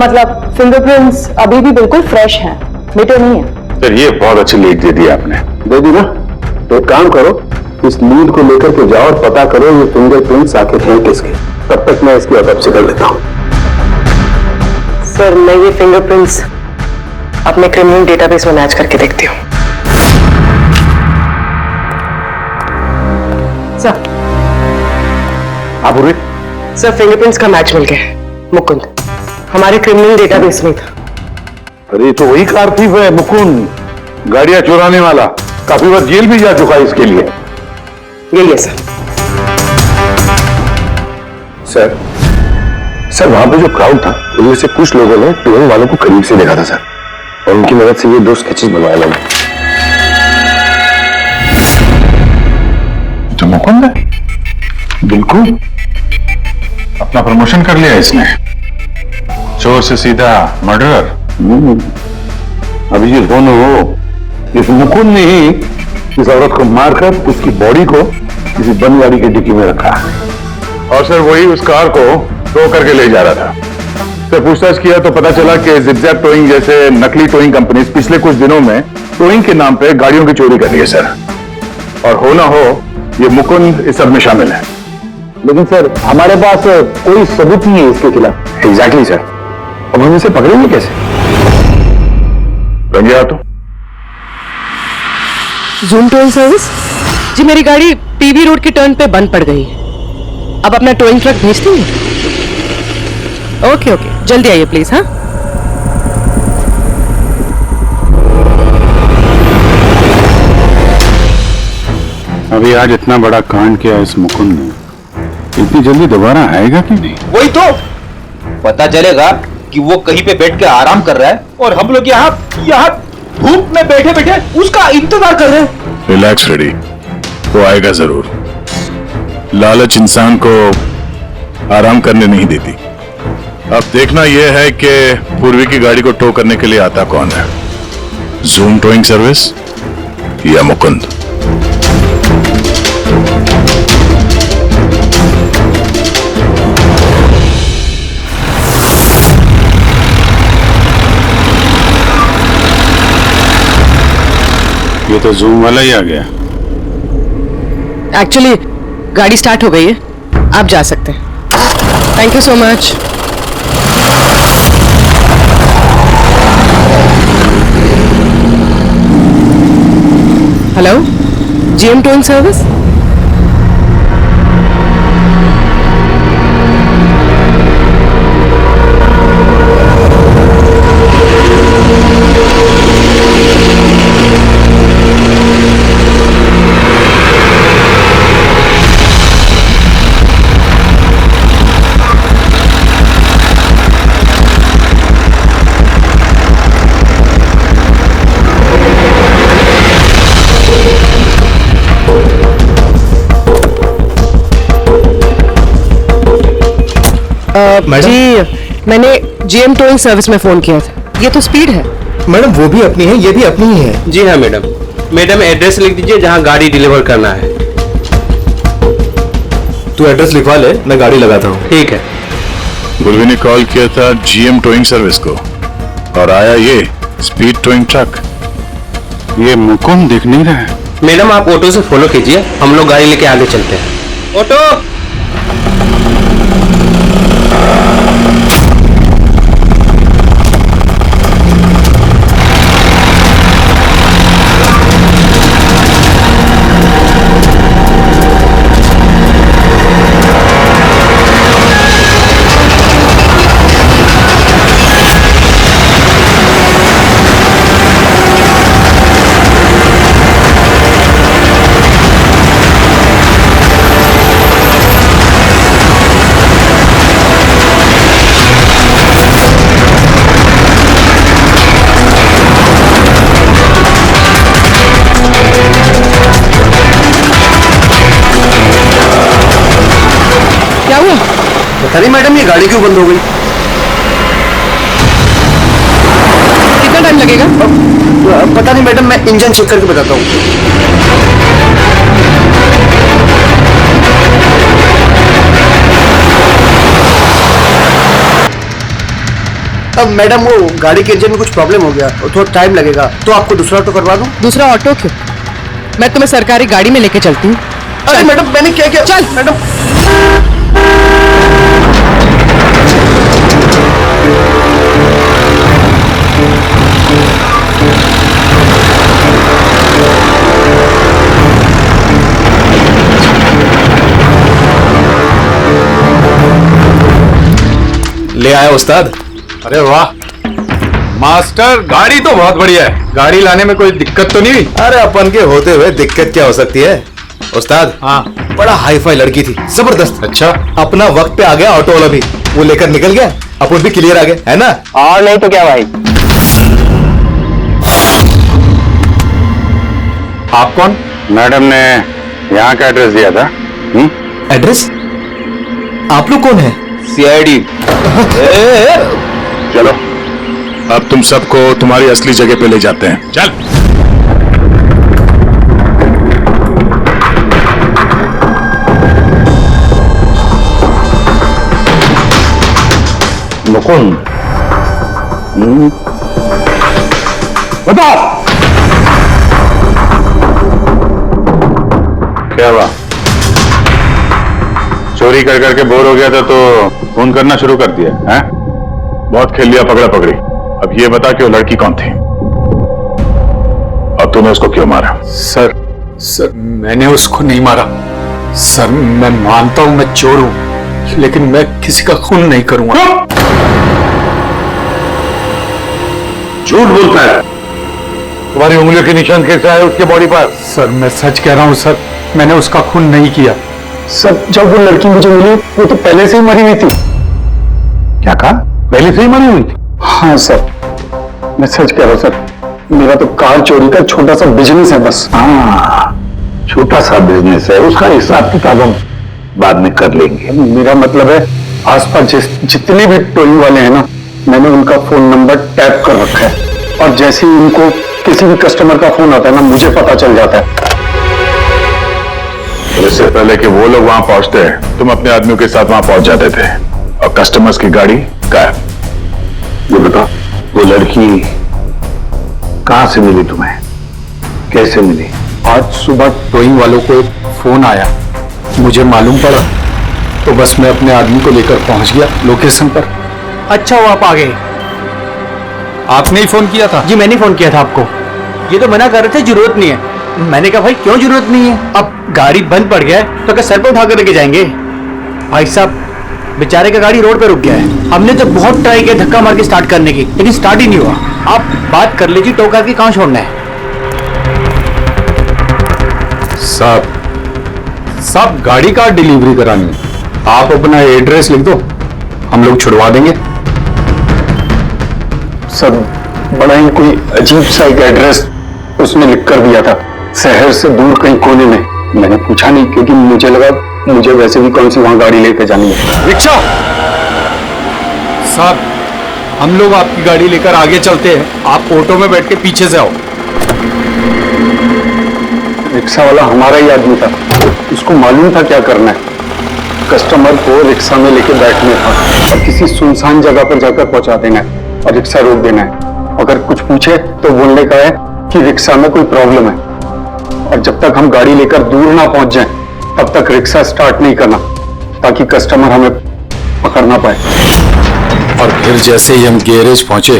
मतलब फिंगरप्रिंट्स अभी भी बिल्कुल फ्रेश हैं, मिटे नहीं है। सर ये बहुत अच्छी लीड दे दी आपने। दे दी ना? तो एक काम करो, इस लीड को लेकर के जाओ और पता करो ये फिंगरप्रिंट्स आखिर हैं किसके। तब तक मैं इसकी ऑटोप्सी कर लेता हूं। सर मैं ये फिंगरप्रिंट्स अपने क्रिमिनल डेटाबेस में मैच करके देखती हूँ। सर आप बोलिए। सर फिंगरप्रिंट्स का मैच मिल गया। मुकुंद हमारे क्रिमिनल डेटाबेस में था। अरे तो वही कार थी वह मुकुंद, गाड़ियां चुराने वाला, काफी बार जेल भी जा चुका है इसके लिए। यही है सर। सर वहां पे जो क्राउड था उनमें से कुछ लोगों ने टोइंग वालों को करीब से देखा था सर, और उनकी मदद से ये 2 स्केचेस बनवाए मैंने। तो मुकुंद है? बिल्कुल, अपना प्रमोशन कर लिया इसने। चोर से सीधा मर्डरर। अभिजीत कौन हो? इस मुकुंद ने ही इस औरत को मारकर उसकी बॉडी को किसी बंद गाड़ी की डिक्की में रखा, और सर वही उस कार को टो करके ले जा रहा था। सर पूछताछ किया तो पता चला कि जिप-जैप टोइंग जैसे नकली टोइंग कंपनी पिछले कुछ दिनों में टोइंग के नाम पे गाड़ियों की चोरी कर रही है सर, और हो ना हो ये मुकुंद इस सब में शामिल है। लेकिन सर हमारे पास कोई सबूत नहीं है इसके खिलाफ। एग्जैक्टली सर, अब हम इसे पकड़ेंगे कैसे? रंगे हाथों। जूम टोइंग सर्विस जी, मेरी गाड़ी पीवी रोड के टर्न पे बंद पड़ गई है। अब अपना टोइंग ट्रक भेज देंगे? ओके ओके, जल्दी आइए प्लीज। हाँ, अभी आज इतना बड़ा कांड किया इस मुकुंद ने, इतनी जल्दी दोबारा आएगा कि नहीं? वही तो पता चलेगा कि वो कहीं पे बैठ के आराम कर रहा है और हम लोग यहाँ यहाँ धूप में बैठे बैठे उसका इंतजार कर रहे हैं। रिलैक्स रेडी, वो आएगा जरूर। लालच इंसान को आराम करने नहीं देती। अब देखना यह है कि पूर्वी की गाड़ी को टो करने के लिए आता कौन है, जूम टोइंग सर्विस या मुकुंद। ये तो जूम वाला ही आ गया। एक्चुअली गाड़ी स्टार्ट हो गई है, आप जा सकते हैं। Thank you so much. Hello, GM towing service. जी, मैंने जीएम टोइंग सर्विस में फोन किया था। ये तो स्पीड है। मैडम वो भी अपनी है, ये भी अपनी ही है। जी हाँ मैडम। मैडम एड्रेस लिख दीजिए जहाँ गाड़ी डिलीवर करना है। तू एड्रेस लिखवा ले, मैं गाड़ी लगाता हूँ। ठीक है। पूर्वी ने कॉल किया था जीएम टोइंग सर्विस को और आया ये स्पीड टोइंग ट्रक। ये मुकुंद दिख नहीं रहा है। मैडम आप ऑटो से फॉलो कीजिए, हम लोग गाड़ी लेके आगे चलते हैं। ऑटो। पता नहीं मैडम ये गाड़ी क्यों बंद हो गई। कितना टाइम लगेगा? पता नहीं मैडम, मैं इंजन चेक करके बताता हूँ। अब मैडम वो गाड़ी के इंजन में कुछ प्रॉब्लम हो गया और थोड़ा टाइम लगेगा, तो आपको दूसरा ऑटो करवा दूं? दूसरा ऑटो क्यों? मैं तुम्हें सरकारी गाड़ी में लेके चलती हूँ। अरे मैडम मैंने क्या किया? चल मैडम। ले आया उस्ताद। अरे वाह मास्टर, गाड़ी तो बहुत बढ़िया है। गाड़ी लाने में कोई दिक्कत तो नहीं हुई? अरे अपन के होते हुए दिक्कत क्या हो सकती है उस्ताद? हाँ, बड़ा हाई फाई लड़की थी, जबरदस्त। अच्छा, अपना वक्त पे आ गया ऑटो वाला भी, वो लेकर निकल गया, अपन भी क्लियर आ गए, है ना? और नहीं तो क्या भाई। आप कौन? मैडम ने यहाँ का एड्रेस दिया था। एड्रेस? आप लोग कौन है? सीआईडी। चलो अब तुम सबको तुम्हारी असली जगह पे ले जाते हैं। चल। मुकुंद, बताओ क्या हुआ? चोरी कर करके बोर हो गया था तो फोन करना शुरू कर दिया है? बहुत खेल लिया पकड़ा पकड़ी। अब ये बता कि वो लड़की कौन थी और तूने उसको क्यों मारा? सर मैंने उसको नहीं मारा। सर मैं मानता हूं मैं चोर हूं, लेकिन मैं किसी का खून नहीं करूंगा। झूठ बोलता है। तुम्हारी उंगलियों के निशान कैसे आए उसके बॉडी पर? सर मैं सच कह रहा हूं सर, मैंने उसका खून नहीं किया। सर जब वो लड़की मुझे मिली वो तो पहले से ही मरी हुई थी। क्या कहा? पहले से ही मरी हुई थी? हाँ सर, मैं सच कह रहा हूँ सर। मेरा तो कार चोरी का छोटा सा बिजनेस है बस। हाँ, छोटा सा बिजनेस है, उसका हिसाब किताब हम बाद में कर लेंगे। मेरा मतलब है आसपास जितने भी टोली वाले हैं ना, मैंने उनका फोन नंबर टैप कर रखा है और जैसे ही उनको किसी भी कस्टमर का फोन आता है ना, मुझे पता चल जाता है। इससे पहले कि वो लोग वहां पहुंचते हैं तुम अपने आदमियों के साथ वहां पहुंच जाते थे और कस्टमर्स की गाड़ी गायब। ये बता, वो लड़की कहां से मिली तुम्हें? कैसे मिली? आज सुबह टोइंग वालों को एक फोन आया, मुझे मालूम पड़ा तो बस मैं अपने आदमी को लेकर पहुंच गया लोकेशन पर। अच्छा वो आप आ गए। आपने ही फोन किया था? जी मैंने फोन किया था आपको। ये तो मना कर रहे थे जरूरत नहीं है। मैंने कहा भाई क्यों जरूरत नहीं है, अब गाड़ी बंद पड़ गया है तो क्या सर पे उठा कर लेके जाएंगे? भाई साहब बेचारे का गाड़ी रोड पे रुक गया है। हमने तो बहुत ट्राई किया धक्का मार के स्टार्ट करने की, लेकिन स्टार्ट ही नहीं हुआ। आप बात कर लीजिए, टो करके कहां छोड़ना है? साहब गाड़ी का डिलीवरी करानी है, आप अपना एड्रेस लिख दो, हम लोग छुड़वा देंगे। सर बड़ा ही कोई अजीब सा एक एड्रेस उसने लिख कर दिया था, शहर से दूर कहीं कोने में। मैंने पूछा नहीं क्योंकि मुझे लगा मुझे वैसे भी कौन सी वहां गाड़ी लेकर जानी है। रिक्शा साहब, हम लोग आपकी गाड़ी लेकर आगे चलते हैं, आप ऑटो में बैठ के पीछे से आओ। रिक्शा वाला हमारा ही आदमी था, उसको मालूम था क्या करना है। कस्टमर को रिक्शा में लेके बैठने था और किसी सुनसान जगह पर जाकर पहुंचा देना है और रिक्शा रोक देना है। अगर कुछ पूछे तो बोलने का है कि रिक्शा में कोई प्रॉब्लम है, और जब तक हम गाड़ी लेकर दूर ना पहुंच जाएं तब तक रिक्शा स्टार्ट नहीं करना, ताकि कस्टमर हमें पकड़ ना पाए। और फिर जैसे ही हम गैरेज पहुंचे,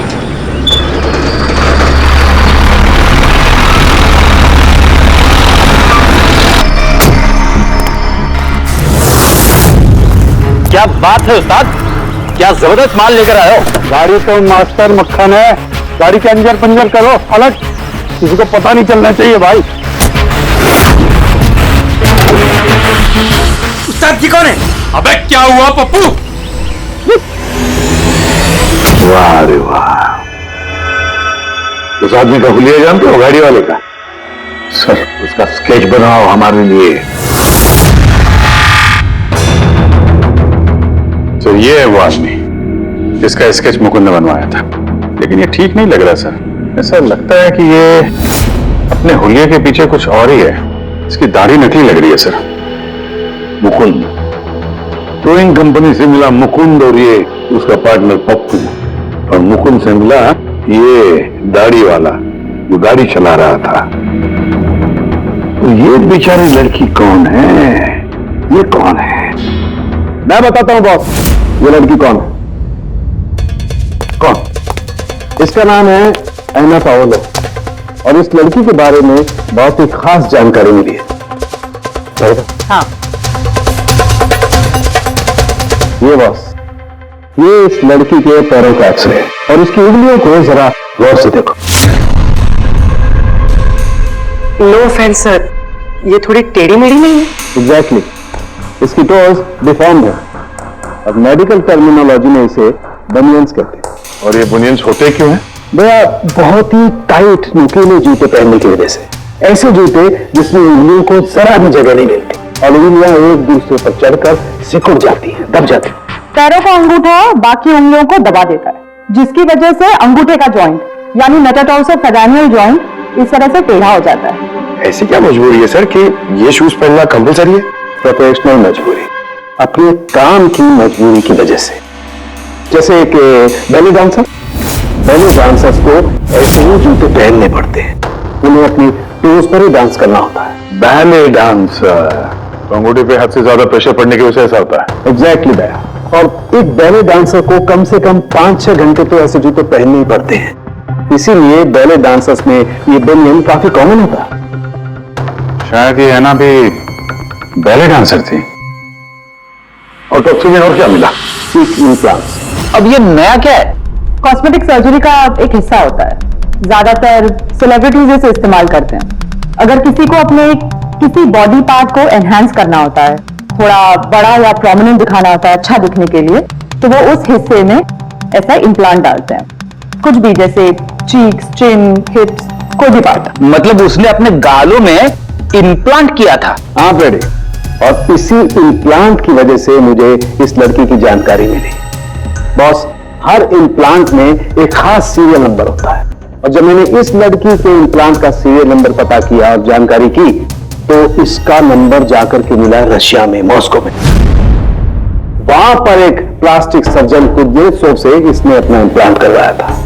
क्या बात है उस्ताद, क्या जबरदस्त माल लेकर आए हो। गाड़ी तो मास्टर मक्खन है, गाड़ी के अंजर पंजर करो अलग, किसी को पता नहीं चलना चाहिए भाई। उस्ताद जी कौन है? अबे क्या हुआ पप्पू? वाह रे वाह, उस आदमी का हुलिया जानते हो, गाड़ी वाले का? सर उसका स्केच बनाओ हमारे लिए। तो ये है वो आदमी जिसका स्केच मुकुंद ने बनवाया था, लेकिन ये ठीक नहीं लग रहा सर। ऐसा लगता है कि ये अपने हुलिये के पीछे कुछ और ही है। इसकी दाढ़ी नकली लग रही है सर। मुकुंद टोइंग कंपनी से मिला मुकुंद और ये उसका पार्टनर पप्पू, और मुकुंद से मिला ये दाढ़ी वाला जो गाड़ी चला रहा था। तो ये बेचारी लड़की कौन है? ये कौन है? मैं बताता हूं बॉस, ये लड़की कौन है। कौन? इसका नाम है एना पाओलो, और इस लड़की के बारे में बहुत ही खास जानकारी मिली है। हाँ ये बॉस, ये इस लड़की के पैरों का एक्सरे और इसकी उंगलियों को जरा गौर से देखो। नो ऑफेंस सर, ये थोड़ी टेढ़ी मेढ़ी नहीं है? एग्जैक्टली, इसकी टोज डिफॉर्म्ड है और मेडिकल टर्मिनोलॉजी में इसे बनियंस कहते हैं। और ये बुनियंस होते क्यों हैं? भैया बहुत ही टाइट नुकीले जूते पहनने की वजह से, ऐसे जूते जिसमें उंगलियों को जरा भी जगह नहीं मिलती और उंगलियां एक दूसरे पर चढ़कर सिकुड़ जाती हैं, दब जाती हैं। पैरों का अंगूठा बाकी उंगलियों को दबा देता है, जिसकी वजह से अंगूठे का जॉइंट यानी मेटाटार्सोफेरेनियल जॉइंट इस तरह से टेढ़ा हो जाता है। ऐसी क्या मजबूरी है सर कि ये शूज पहनना कंपलसरी है? प्रोफेशनल मजबूरी, अपने काम की मजबूरी की वजह से। जैसे एक बैले डांसर्स को ऐसे ही जूते पहनने पड़ते हैं, उन्हें अपनी टोज पर ही डांस करना होता है। बैले डांसर अंगूठे पे हद से ज्यादा प्रेशर पड़ने की वजह से ऐसा होता है। एग्जैक्टली भैया, और एक बैले डांसर को कम से कम 5-6 घंटे तो ऐसे जूते पहनने ही पड़ते हैं। इसीलिए बैले डांसर्स में ये बनियन काफी कॉमन होता है। शायद ये हैना भी बैले डांसर थी। ऑटोप्सी में और क्या मिला? चीक इम्प्लांट्स। अब ये नया क्या है? कॉस्मेटिक सर्जरी का एक हिस्सा होता है, ज्यादातर सेलिब्रिटीज इसे इस्तेमाल करते हैं। अगर किसी को अपने किसी बॉडी पार्ट को एनहांस करना होता है, थोड़ा बड़ा या प्रोमिनेंट दिखाना होता है अच्छा दिखने के लिए, तो वो उस हिस्से में ऐसा इम्प्लांट डालते हैं। कुछ भी, जैसे चीक्स, चिन, हिप्स, कोई भी पार्ट। मतलब उसने अपने गालों में इम्प्लांट किया था? हाँ बेटे, और इसी इम्प्लांट की वजह से मुझे इस लड़की की जानकारी मिली। बॉस, हर इम्प्लांट में एक खास सीरियल नंबर होता है, और जब मैंने इस लड़की के इम्प्लांट का सीरियल नंबर पता किया और जानकारी की, तो इसका नंबर जाकर के मिला रशिया में, मॉस्को में। वहां पर एक प्लास्टिक सर्जन कुद्नेत्सोव से इसने अपना इम्प्लांट करवाया था।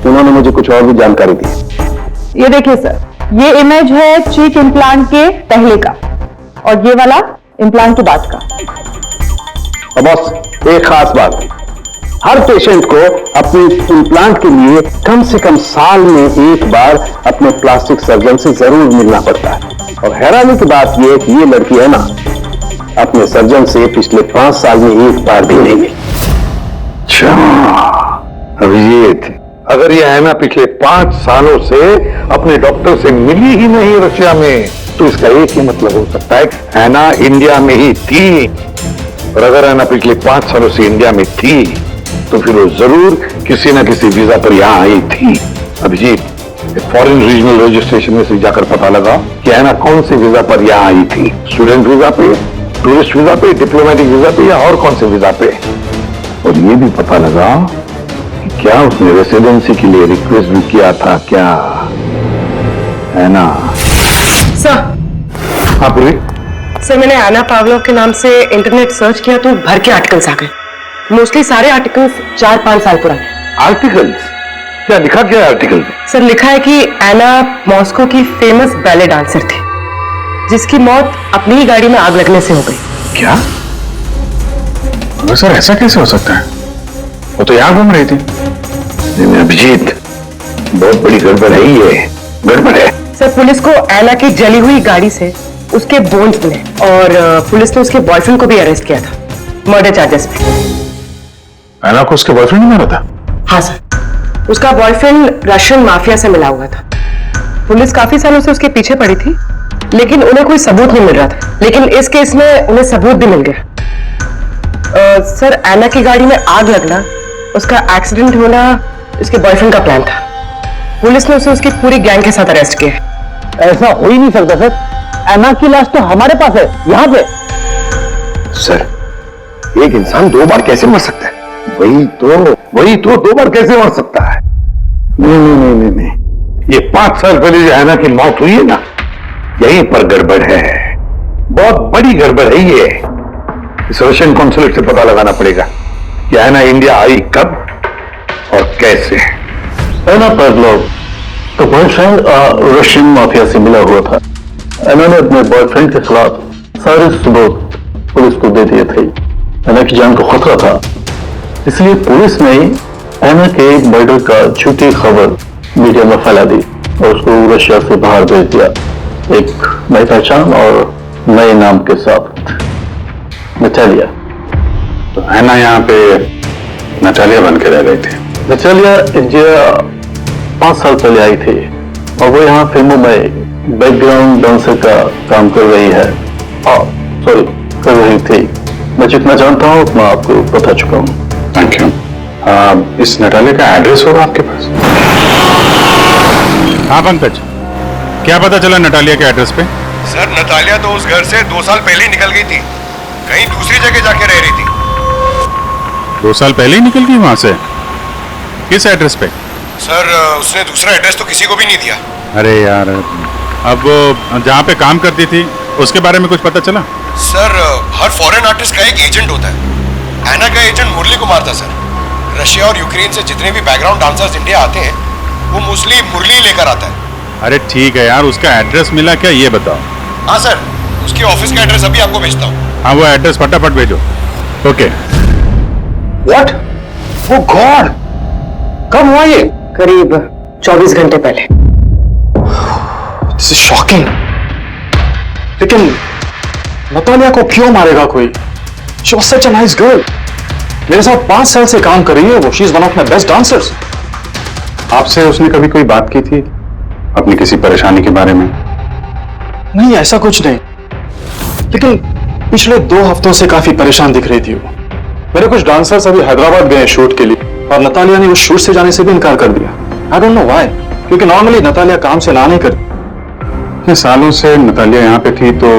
उन्होंने मुझे कुछ और भी जानकारी दी। ये देखिए सर, ये इमेज है चीक इम्प्लांट के पहले का, और ये वाला इम्प्लांट के बाद का। और बॉस, एक खास बात, हर पेशेंट को अपने इम्प्लांट के लिए कम से कम साल में एक बार अपने प्लास्टिक सर्जन से जरूर मिलना पड़ता है। और हैरानी की बात यह है कि ये लड़की है ना, अपने सर्जन से पिछले 5 साल में एक बार भी नहीं मिली। अच्छा, अभिजीत, अगर ये हैना पिछले 5 सालों से अपने डॉक्टर से मिली ही नहीं रशिया में, तो इसका एक ही मतलब हो सकता है, हैना इंडिया में ही थी। और अगर हैना पिछले 5 सालों से इंडिया में थी, तो फिर वो जरूर किसी न किसी वीजा पर यहां आई थी। अभिजीत, फॉरेन रीजनल रजिस्ट्रेशन में से जाकर पता लगा कि हैना कौन से वीजा पर यहां आई थी। स्टूडेंट वीजा पे, टूरिस्ट वीजा पे, डिप्लोमेटिक वीजा पे, या और कौन से वीजा पे। और ये भी पता लगा कि क्या उसने रेसिडेंसी के लिए रिक्वेस्ट भी किया था क्या, है ना? सर, हाँ पूरी। सर मैंने आना पावलोव के नाम से इंटरनेट सर्च किया तो भर के आर्टिकल्स आ गए। मोस्टली सारे आर्टिकल्स 4-5 साल पुराने। आर्टिकल्स? क्या लिखा, क्या आर्टिकल में? सर लिखा है कि एना मॉस्को की फेमस बैले डांसर थी, जिसकी मौत अपनी ही गाड़ी में आग लगने से हो गई। क्या? सर ऐसा कैसे हो सकता है? वो तो यहां घूम रही थी। अभिजीत, बहुत बड़ी गड़बड़ है ये, गड़बड़ है। सर पुलिस को एना की जली हुई गाड़ी से उसके बोन्स मिले, और पुलिस ने उसके बॉयफ्रेंड को भी अरेस्ट किया था मर्डर चार्जेस पे। हैना को उसके बॉयफ्रेंड ने मारा था? हाँ सर, उसका बॉयफ्रेंड रशियन माफिया से मिला हुआ था। पुलिस काफी सालों से उसके पीछे पड़ी थी, लेकिन उन्हें कोई सबूत नहीं मिल रहा था। लेकिन इस केस में उन्हें सबूत भी मिल गया। सर एना की गाड़ी में आग लगना, उसका एक्सीडेंट होना इसके बॉयफ्रेंड का प्लान था। पुलिस ने उसे उसकी पूरी गैंग के साथ अरेस्ट किया। ऐसा हो ही नहीं सकता सर, एना की लाश तो हमारे पास है, यहाँ पे। सर, एक इंसान 2 बार कैसे मर सकता है? वही तो 2 बार कैसे मर सकता है? नहीं, ये 5 साल पहले जो हैना की मौत हुई है ना, यहीं पर गड़बड़ है, बहुत बड़ी गड़बड़ है ये। इस रशियन कॉन्सुलेट से पता लगाना पड़ेगा कि हैना इंडिया आई कब और कैसे। हैना पावलोव का बॉयफ्रेंड रशियन माफिया से मिला हुआ था। हैना ने अपने बॉयफ्रेंड के खिलाफ सारे सबूत पुलिस को दे दिए थे। हैना की जान को खतरा था, इसलिए पुलिस ने हैना के मर्डर का झूठी खबर मीडिया में फैला दी और उसको रशिया से बाहर भेज दिया, एक नई पहचान और नए नाम के साथ, नटालिया। तो हैना यहाँ पे नटालिया बन के रह रही थी। नटालिया इंडिया 5 साल पहले आई थी, और वो यहाँ फिल्मों में बैकग्राउंड डांसर का काम कर रही है। कर रही थी। मैं जितना जानता हूँ उतना आपको बता चुका हूँ। Thank you. इस नटालिया का एड्रेस होगा आपके पास? हाँ पंकज, क्या पता चला नटालिया के एड्रेस पे? सर, नतालिया तो उस घर से 2 साल पहले ही निकल गई थी, कहीं दूसरी जगह जाके रह रही थी। 2 साल पहले ही निकल गई वहां से? किस एड्रेस पे? सर, उसने दूसरा एड्रेस तो किसी को भी नहीं दिया। अरे यार, अब वो जहाँ पे काम करती थी उसके बारे में कुछ पता चला? सर, हर फॉरेन आर्टिस्ट का एक एजेंट होता है। एना का एजेंट मुरली कुमार था सर। रशिया और यूक्रेन से जितने भी बैकग्राउंड डांसर्स इंडिया आते हैं, वो मोस्टली मुरली लेकर आता है। अरे ठीक है यार, उसका एड्रेस मिला क्या ये बताओ। हाँ सर, उसके ऑफिस का एड्रेस अभी आपको भेजता हूँ। हाँ, वो एड्रेस फटाफट भेजो। ओके। व्हाट? ओ गॉड, कब हुआ ये? करीब 24 घंटे पहले। This is shocking. लेकिन नतालिया को क्यों मारेगा कोई? She was such a nice girl. मेरे साथ 5 साल से काम कर रही है वो। She is one of my best dancers. आपसे उसने कभी कोई बात की थी अपनी किसी परेशानी के बारे में? नहीं, ऐसा कुछ नहीं, लेकिन पिछले 2 हफ्तों से काफी परेशान दिख रही थी वो। मेरे कुछ डांसर्स अभी हैदराबाद गए शूट के लिए और नतालिया ने उस शूट से जाने से भी इनकार कर दिया। आई डोंट नो व्हाई, क्योंकि नॉर्मली नतालिया काम से ना नहीं करती। इतने सालों से नतालिया यहाँ पे थी तो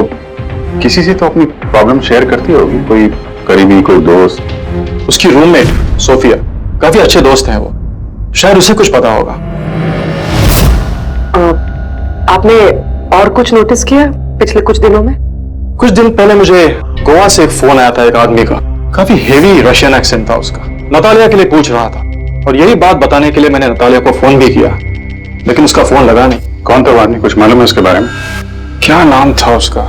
किसी से तो अपनी प्रॉब्लम शेयर करती होगी, कोई करीबी, कोई दोस्त। उसकी रूममेट सोफिया, काफी अच्छे दोस्त हैं वो, शायद उसे कुछ पता होगा। आपने और कुछ नोटिस किया पिछले कुछ दिनों में? कुछ दिन पहले मुझे गोवा से एक फोन आया था एक आदमी का। काफी हेवी रशियन एक्सेंट था उसका। नतालिया के लिए पूछ रहा था और यही बात बताने के लिए मैंने नतालिया को फोन भी किया, लेकिन उसका फोन लगा नहीं। कौन था वो आदमी, कुछ मालूम है उसके बारे में? क्या नाम था उसका?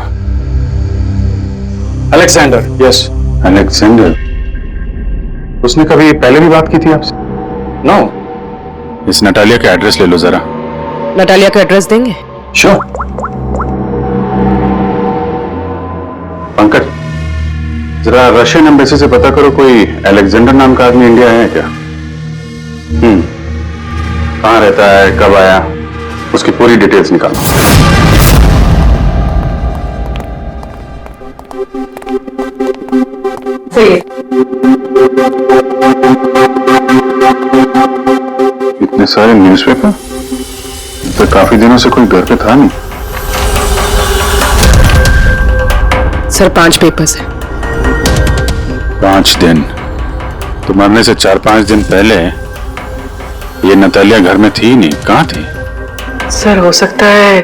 अलेक्जेंडर। Yes, Alexander. उसने कभी पहले भी बात की थी आपसे? नो। इस नटालिया का एड्रेस ले लो जरा। नटालिया का एड्रेस देंगे? श्योर। पंकज, जरा रशियन एम्बेसी से पता करो कोई अलेक्जेंडर नाम का आदमी इंडिया है क्या? कहाँ रहता है, कब आया, उसकी पूरी डिटेल्स निकालो। सही। इतने सारे न्यूज़पेपर, तो काफी दिनों से कोई घर पे था नहीं। सर 5 पेपर्स हैं। 5 दिन? तो मरने से 4-5 दिन पहले ये नतालिया घर में थी नहीं, कहाँ थी? सर हो सकता है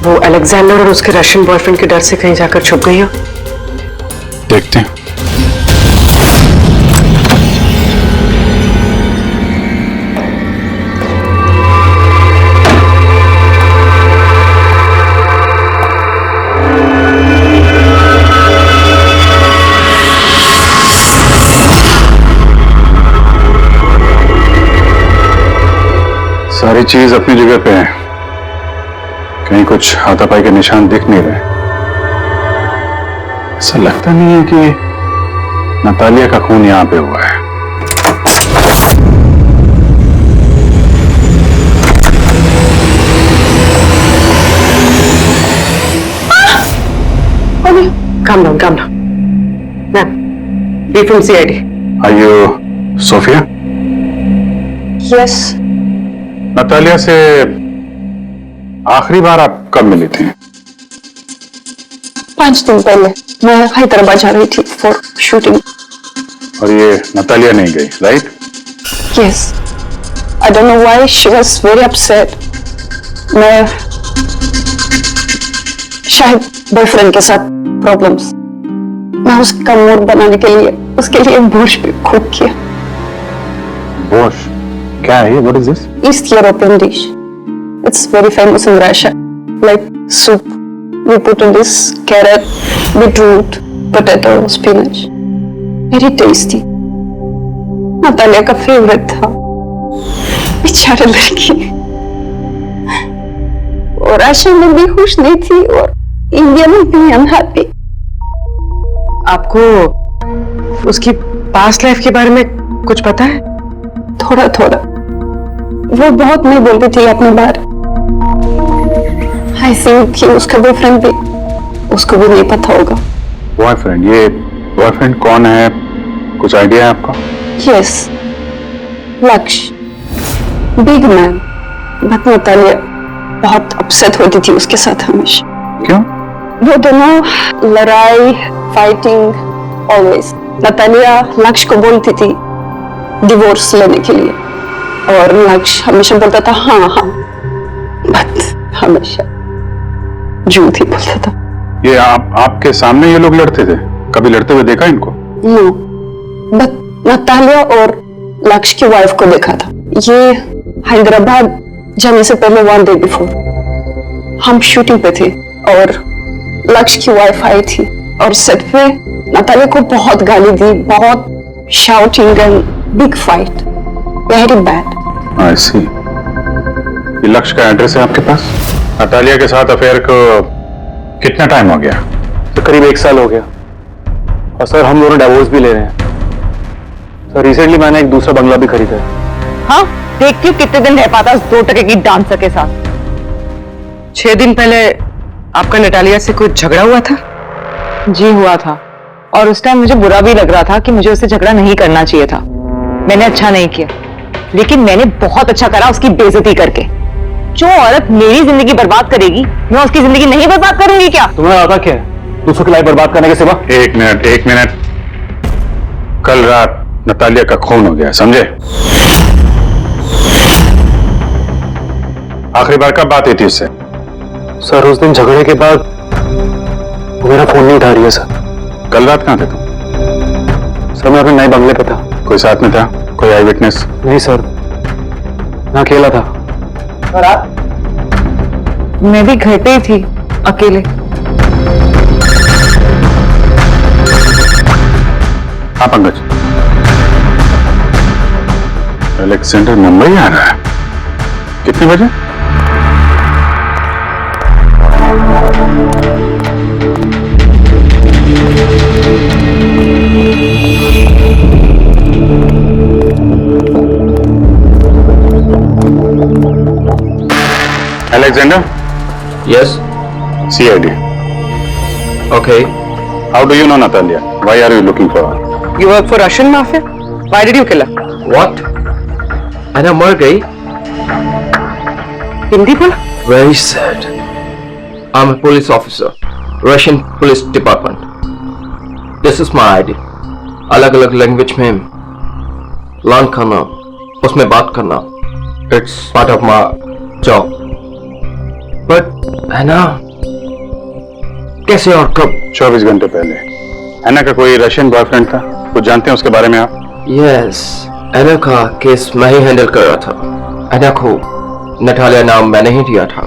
वो अलेक्जेंडर और उसके रशियन बॉयफ्रेंड के डर से कहीं जाकर छुप गई हो। देखते हैं। सारी चीज अपनी जगह पे है, कहीं कुछ हाथापाई के निशान दिख नहीं रहे। ऐसा लगता नहीं है कि नतालिया का खून यहां पे हुआ है। Calm down, calm down. Ma'am, we from CID. Are you Sophia? Yes, Natalia से आखिरी बार आप कब मिली थी? 5 दिन पहले मैं हैदराबाद जा रही थी फॉर शूटिंग। और ये नतालिया नहीं गई, right? Yes, I don't know why she was very upset. मैं शायद बॉयफ्रेंड के साथ प्रॉब्लम्स, मैं उसका मूड बनाने के लिए उसके लिए बोर्श भी कुक किया। बोर्श क्या है ये? What is this? East European dish. It's very famous in Russia. Like soup. We put in this carrot, beetroot, potato, spinach. Very tasty. Natalia का फेवरेट था। बेचारे लड़की। और रशिया में भी खुश नहीं थी और इंडिया में भी अनहैप्पी। आपको उसकी पास्ट लाइफ के बारे में कुछ पता है? थोड़ा थोड़ा। वो बहुत नहीं बोलती थी अपने बारे। आई थिंक कि उसका बॉयफ्रेंड भी उसको भी नहीं पता होगा। बॉयफ्रेंड? ये बॉयफ्रेंड कौन है, कुछ आइडिया है आपका? यस, लक्ष्य, बिग मैन। बट नतालिया बहुत अपसेट होती थी उसके साथ हमेशा। क्यों? वो दोनों लड़ाई, फाइटिंग ऑलवेज। नतालिया लक्ष्य को बोलती थी डिवोर्स लेने के लिए और लक्ष्य हमेशा बोलता था हाँ हाँ, बट हमेशा झूठ ही बोलता था। ये आपके सामने ये लोग लड़ते थे? कभी लड़ते हुए देखा इनको? नो, बट नतालिया और लक्ष्य की वाइफ को देखा था। ये हैदराबाद जाने से पहले 1 डे बिफोर हम शूटिंग पे थे और लक्ष्य की वाइफ आई थी और सेट पे नतालिया को बहुत गाली दी, बहुत shouting and big fight, very bad. I see. ये लक्ष्य का एड्रेस है आपके पास? नतालिया के साथ अफेयर को कितना टाइम हो गया? तो करीब 1 साल हो गया। और सर हम दोनों डिवोर्स भी ले रहे हैं। सर रिसेंटली मैंने एक दूसरा बंगला भी खरीदा है। हाँ, देखती हूँ कितने दिन रह पाता उस 2 टके की डांसर के साथ। 6 दिन पहले आपका नटालिया से कोई झगड़ा हुआ था? जी हुआ था, और उस टाइम मुझे बुरा भी लग रहा था कि मुझे उससे झगड़ा नहीं करना चाहिए था। मैंने अच्छा नहीं किया, लेकिन मैंने बहुत अच्छा करा उसकी बेइज्जती करके। जो औरत मेरी जिंदगी बर्बाद करेगी, मैं उसकी जिंदगी नहीं बर्बाद करूंगी क्या? तुम्हें आता क्या है दूसरों की लाइफ बर्बाद करने के सिवा? एक मिनट। कल रात नतालिया का खून हो गया, समझे? आखिरी बार कब बात हुई थी उससे? सर उस दिन झगड़े के बाद वो मेरा फोन नहीं उठा रही है सर। कल रात कहां थे तुम? सर मैं अपने नए बंगले पे था। कोई साथ में था? कोई आई विटनेस? नहीं सर, मैं अकेला था। और आप? मैं भी घर पे ही थी, अकेले। हाँ पंकज, अलेक्जेंडर मुंबई आ रहा है। कितने बजे? Alexander? Yes. CID. Okay. How do you know Natalia? Why are you looking for her? You work for Russian mafia? Why did you kill her? What? Anna मर गई? हिंदी बोला? Very sad. I'm a police officer, Russian Police Department. This is my ID. अलग-अलग लैंग्वेज में लर्न करना, उसमें बात करना, it's part of my job. But Anna, कैसे और कब? 24 घंटे पहले एना का कोई रशियन बॉयफ्रेंड था? कुछ जानते हैं उसके बारे में आप? Yes, एना का केस मैं ही हैंडल कर रहा था। एना को नटालिया नाम मैंने ही दिया था।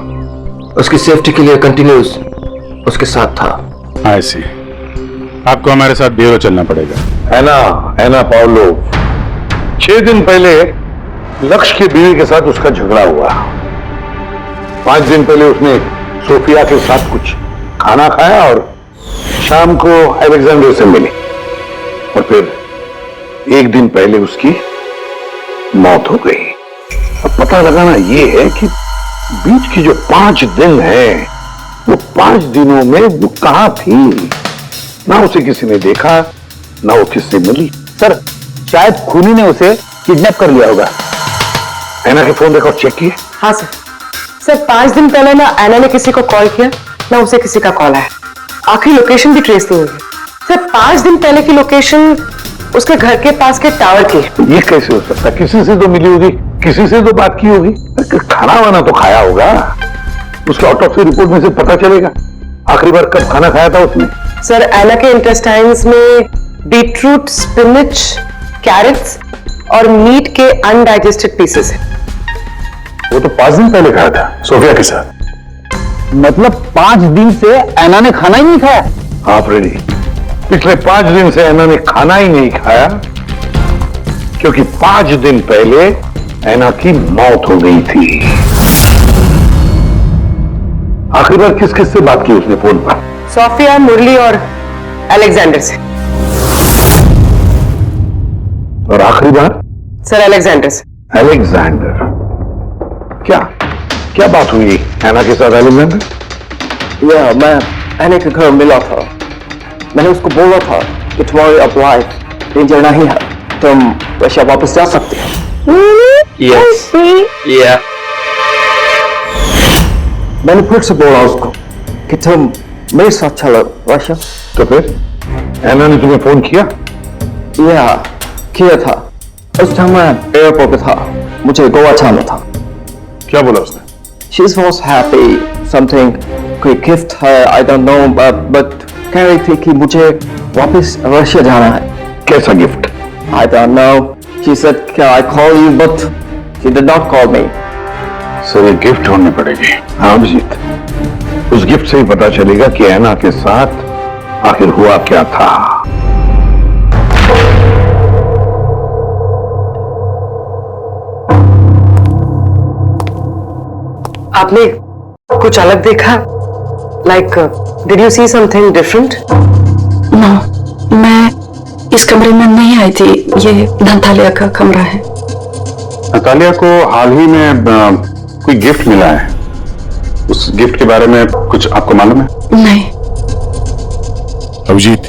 उसकी सेफ्टी के लिए कंटिन्यूस उसके साथ था। I see. आपको हमारे साथ ब्यूरो चलना पड़ेगा। एना पाउलो, 6 दिन पहले लक्ष्य की बीवी के साथ उसका झगड़ा हुआ। 5 दिन पहले उसने सोफिया के साथ कुछ खाना खाया और शाम को अलेक्जेंडर से मिली, और फिर 1 दिन पहले उसकी मौत हो गई। अब पता लगाना यह है कि बीच की जो 5 दिन हैं, वो 5 दिनों में वो कहां थी। ना उसे किसी ने देखा, ना वो किससे मिली। सर शायद खूनी ने उसे किडनैप कर लिया होगा। एना के फोन रिकॉर्ड चेक किए? हाँ सर। सर 5 दिन पहले ना एना ने किसी को कॉल किया, ना उसे किसी का कॉल आया। आखिरी लोकेशन भी ट्रेस नहीं हुई। सर 5 दिन पहले की लोकेशन उसके घर के पास के टावर की। ये कैसे हो सकता? किसी से तो मिली होगी, किसी से तो बात की होगी, खाना वाना तो खाया होगा। उसके ऑटोप्सी रिपोर्ट में से पता चलेगा आखिरी बार कब खाना खाया था उसने। सर एना के इंटेस्टाइन्स में बीटरूट, स्पिनच, कैरेट्स और मीट के अनडाइजेस्टेड पीसेस हैं। वो तो 5 दिन पहले खाया था सोफिया के साथ। मतलब 5 दिन से एना ने खाना ही नहीं खाया? हाँ फ्रेडी, पिछले 5 दिन से एना ने खाना ही नहीं खाया, क्योंकि 5 दिन पहले एना की मौत हो गई थी। आखिरी बार किस किस से बात की उसने फोन पर? सोफिया, मुरली और अलेक्जेंडर से। और आखिरी बार? सर अलेक्जेंडर से। अलेक्जेंडर? क्या बात हुई एना के साथ अलेक्जेंडर? मैं एना के घर मिला था। मैंने उसको बोला था कि तुम्हारी अब लाइफ डेंजर नहीं है, तुम रशिया वापस जा सकते हो। Yes. Yeah. मैंने फिर से बोला उसको कि तुम मेरे साथ चलो रशिया। तो फिर एना ने तुम्हें फोन किया? किया था। उस टाइम मैं एयरपोर्ट पे था, मुझे गोवा जाना था। क्या बोला उसने? She was happy, something कोई गिफ्ट है, I don't know, but कह रही थी कि मुझे वापस रशिया जाना है। कैसा gift? I don't know. She said, "Can I call you?" But she did not call me. Sir ये गिफ्ट ढूंढनी पड़ेगी। हाँ अभिजीत, उस गिफ्ट से ही पता चलेगा कि एना के साथ आखिर हुआ क्या था। आपने कुछ अलग देखा? Like did you see something different? No, मैं इस कमरे में नहीं आई थी। ये नतालिया का कमरा है। नतालिया को हाल ही में कोई गिफ्ट मिला है। उस गिफ्ट के बारे में कुछ आपको मालूम है? नहीं। अभिजीत,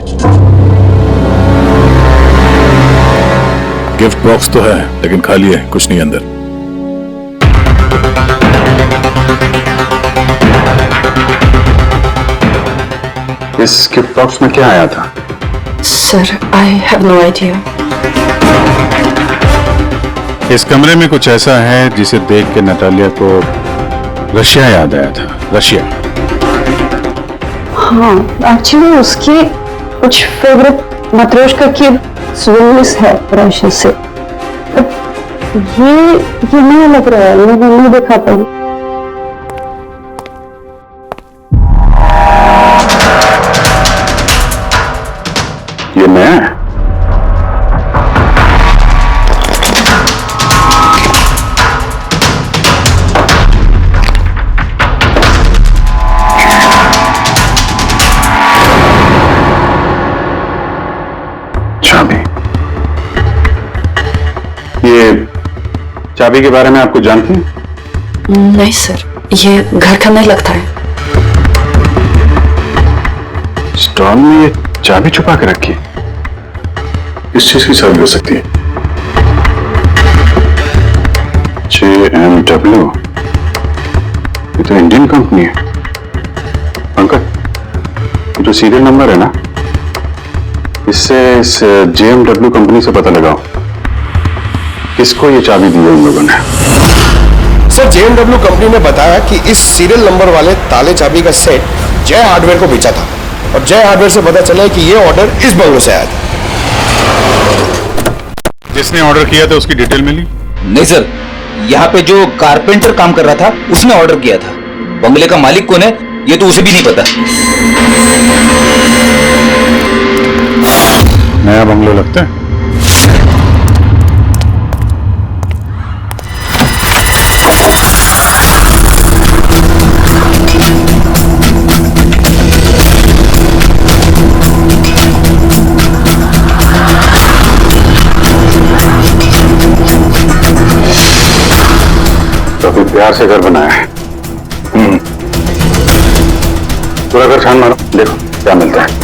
गिफ्ट बॉक्स तो है लेकिन खाली है, कुछ नहीं अंदर। इस गिफ्ट बॉक्स में क्या आया था? Sir, I have no idea. इस कमरे में कुछ ऐसा है जिसे देख के नतालिया को रशिया याद आया था। रशिया? हाँ, एक्चुअली उसकी कुछ फेवरेट मात्रोश्का की स्वीटनेस है रशिया से। ये नहीं लग रहा है, मैं नहीं देखा पाऊँ। ये नया है? चाबी। ये चाबी के बारे में आपको जानती हैं? नहीं सर, ये घर का नहीं लगता है। स्टॉल में ये चाबी छुपा के रखी। किस चीज की चाबी हो सकती है? JMW, ये तो इंडियन कंपनी है। पंकज, ये जो सीरियल नंबर है ना, इससे इस JMW कंपनी से पता लगाओ किसको ये चाबी दी है उन लोगों ने। सर, JMW कंपनी ने बताया कि इस सीरियल नंबर वाले ताले चाबी का सेट जय हार्डवेयर को बेचा था और जय हार्डवेयर से पता चला कि ये ऑर्डर इस बंगलों से आया था। जिसने ऑर्डर किया था उसकी डिटेल मिली? नहीं सर, यहाँ पे जो कारपेंटर काम कर रहा था उसने ऑर्डर किया था। बंगले का मालिक कौन है ये तो उसे भी नहीं पता। नया बंगलो लगता है। काफी प्यार से घर बनाया है। पूरा घर छान मारो, देखो क्या मिलता है।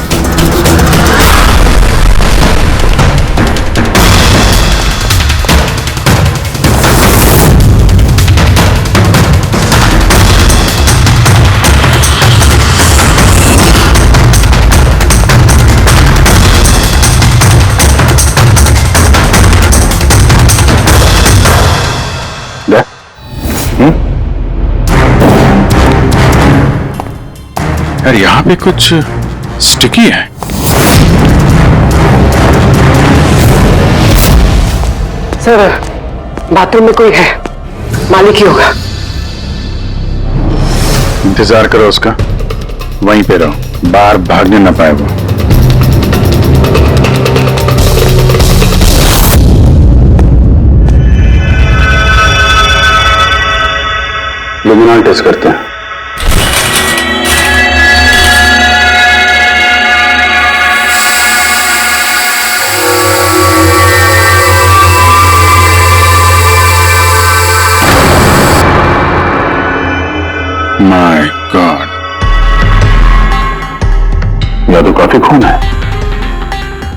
यार यहाँ पे कुछ स्टिकी है। सर, बाथरूम में कोई है, मालिक ही होगा। इंतजार करो उसका, वहीं पे रहो, बाहर भागने ना पाए वो। लुमिनॉल टेस्ट करते हैं। माय गॉड, या तो काफी खून है,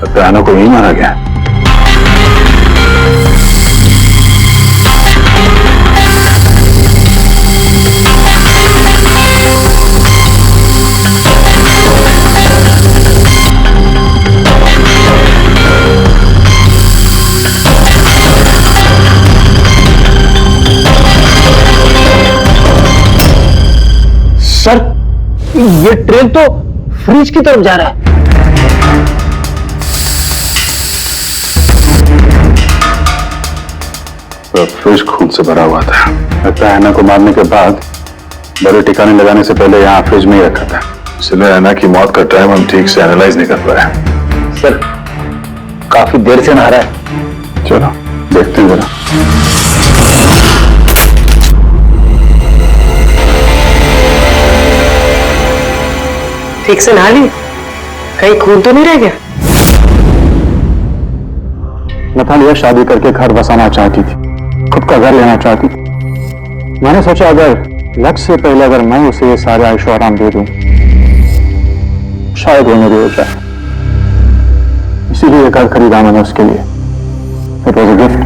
लगता है को यही मारा गया। सर, ये ट्रेन तो फ्रिज की तरफ जा रहा है। फ्रिज खून से भरा हुआ था। लगता है ऐना को मारने के बाद बड़े ठिकाने लगाने से पहले यहाँ फ्रिज में ही रखा था। इसलिए ऐना की मौत का टाइम हम ठीक से एनालाइज नहीं कर पाए। सर, काफी देर से नहा रहा है। चलो देखते हैं जरा। ठीक से नहा ली? कहीं खून तो नहीं रह गया? नतालिया शादी करके घर बसाना चाहती थी, खुद का घर लेना चाहती थी। मैंने सोचा अगर लक्ष्य से पहले अगर मैं उसे ये सारे आयशो आराम दे दूं, शायद वो मेरी हो जाए। इसीलिए घर खरीदा मैंने उसके लिए। It was a gift.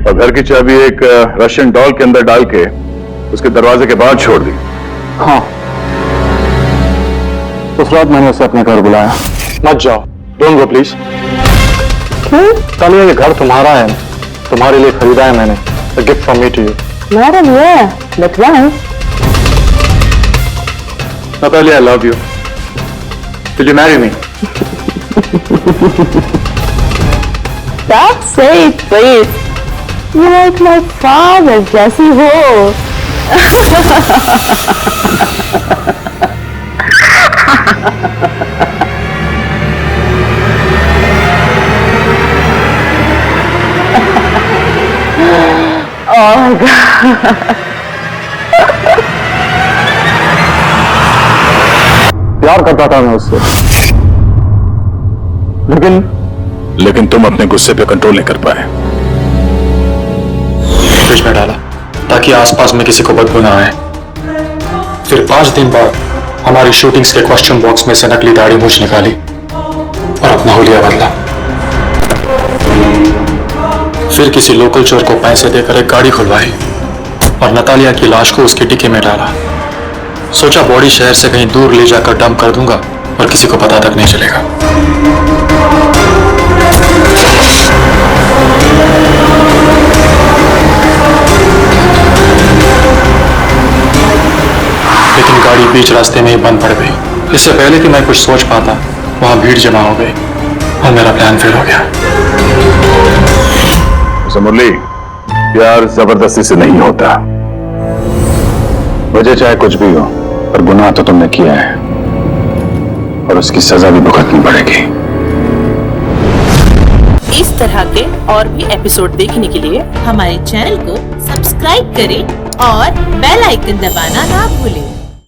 और घर की चाबी एक रशियन डॉल के अंदर डाल के उसके दरवाजे के बाहर छोड़ दी। हाँ, उस रात मैंने उसे अपने घर बुलाया। मत जाओ, डोंट गो प्लीज। तालिया, ये घर तुम्हारा है, तुम्हारे लिए खरीदा है मैंने। A gift from me to you. Madam, yeah, but why? Natalia, I love you. Will you marry me? Stop saying it, please. You're like my father, Jesse Ho. Oh my God. प्यार करता था मैं उससे, लेकिन तुम अपने गुस्से पे कंट्रोल नहीं कर पाए। फ्रिज में डाला ताकि आसपास में किसी को बदबू ना आए। फिर 5 दिन बाद हमारी शूटिंग्स के क्वेश्चन बॉक्स में से नकली दाढ़ी मूछ निकाली और अपना हुलिया बदला। फिर किसी लोकल चोर को पैसे देकर एक गाड़ी खुलवाई और नतालिया की लाश को उसके डिक्की में डाला। सोचा बॉडी शहर से कहीं दूर ले जाकर डंप कर दूंगा और किसी को पता तक नहीं चलेगा। लेकिन गाड़ी बीच रास्ते में ही बंद पड़ गई। इससे पहले कि मैं कुछ सोच पाता, वहां भीड़ जमा हो गई और मेरा प्लान फेल हो गया। मुरली, प्यार जबरदस्ती से नहीं होता। वजह चाहे कुछ भी हो, पर गुनाह तो तुमने किया है और उसकी सजा भी भुगतनी पड़ेगी। इस तरह के और भी एपिसोड देखने के लिए हमारे चैनल को सब्सक्राइब करें और बेल आइकन दबाना ना भूलें।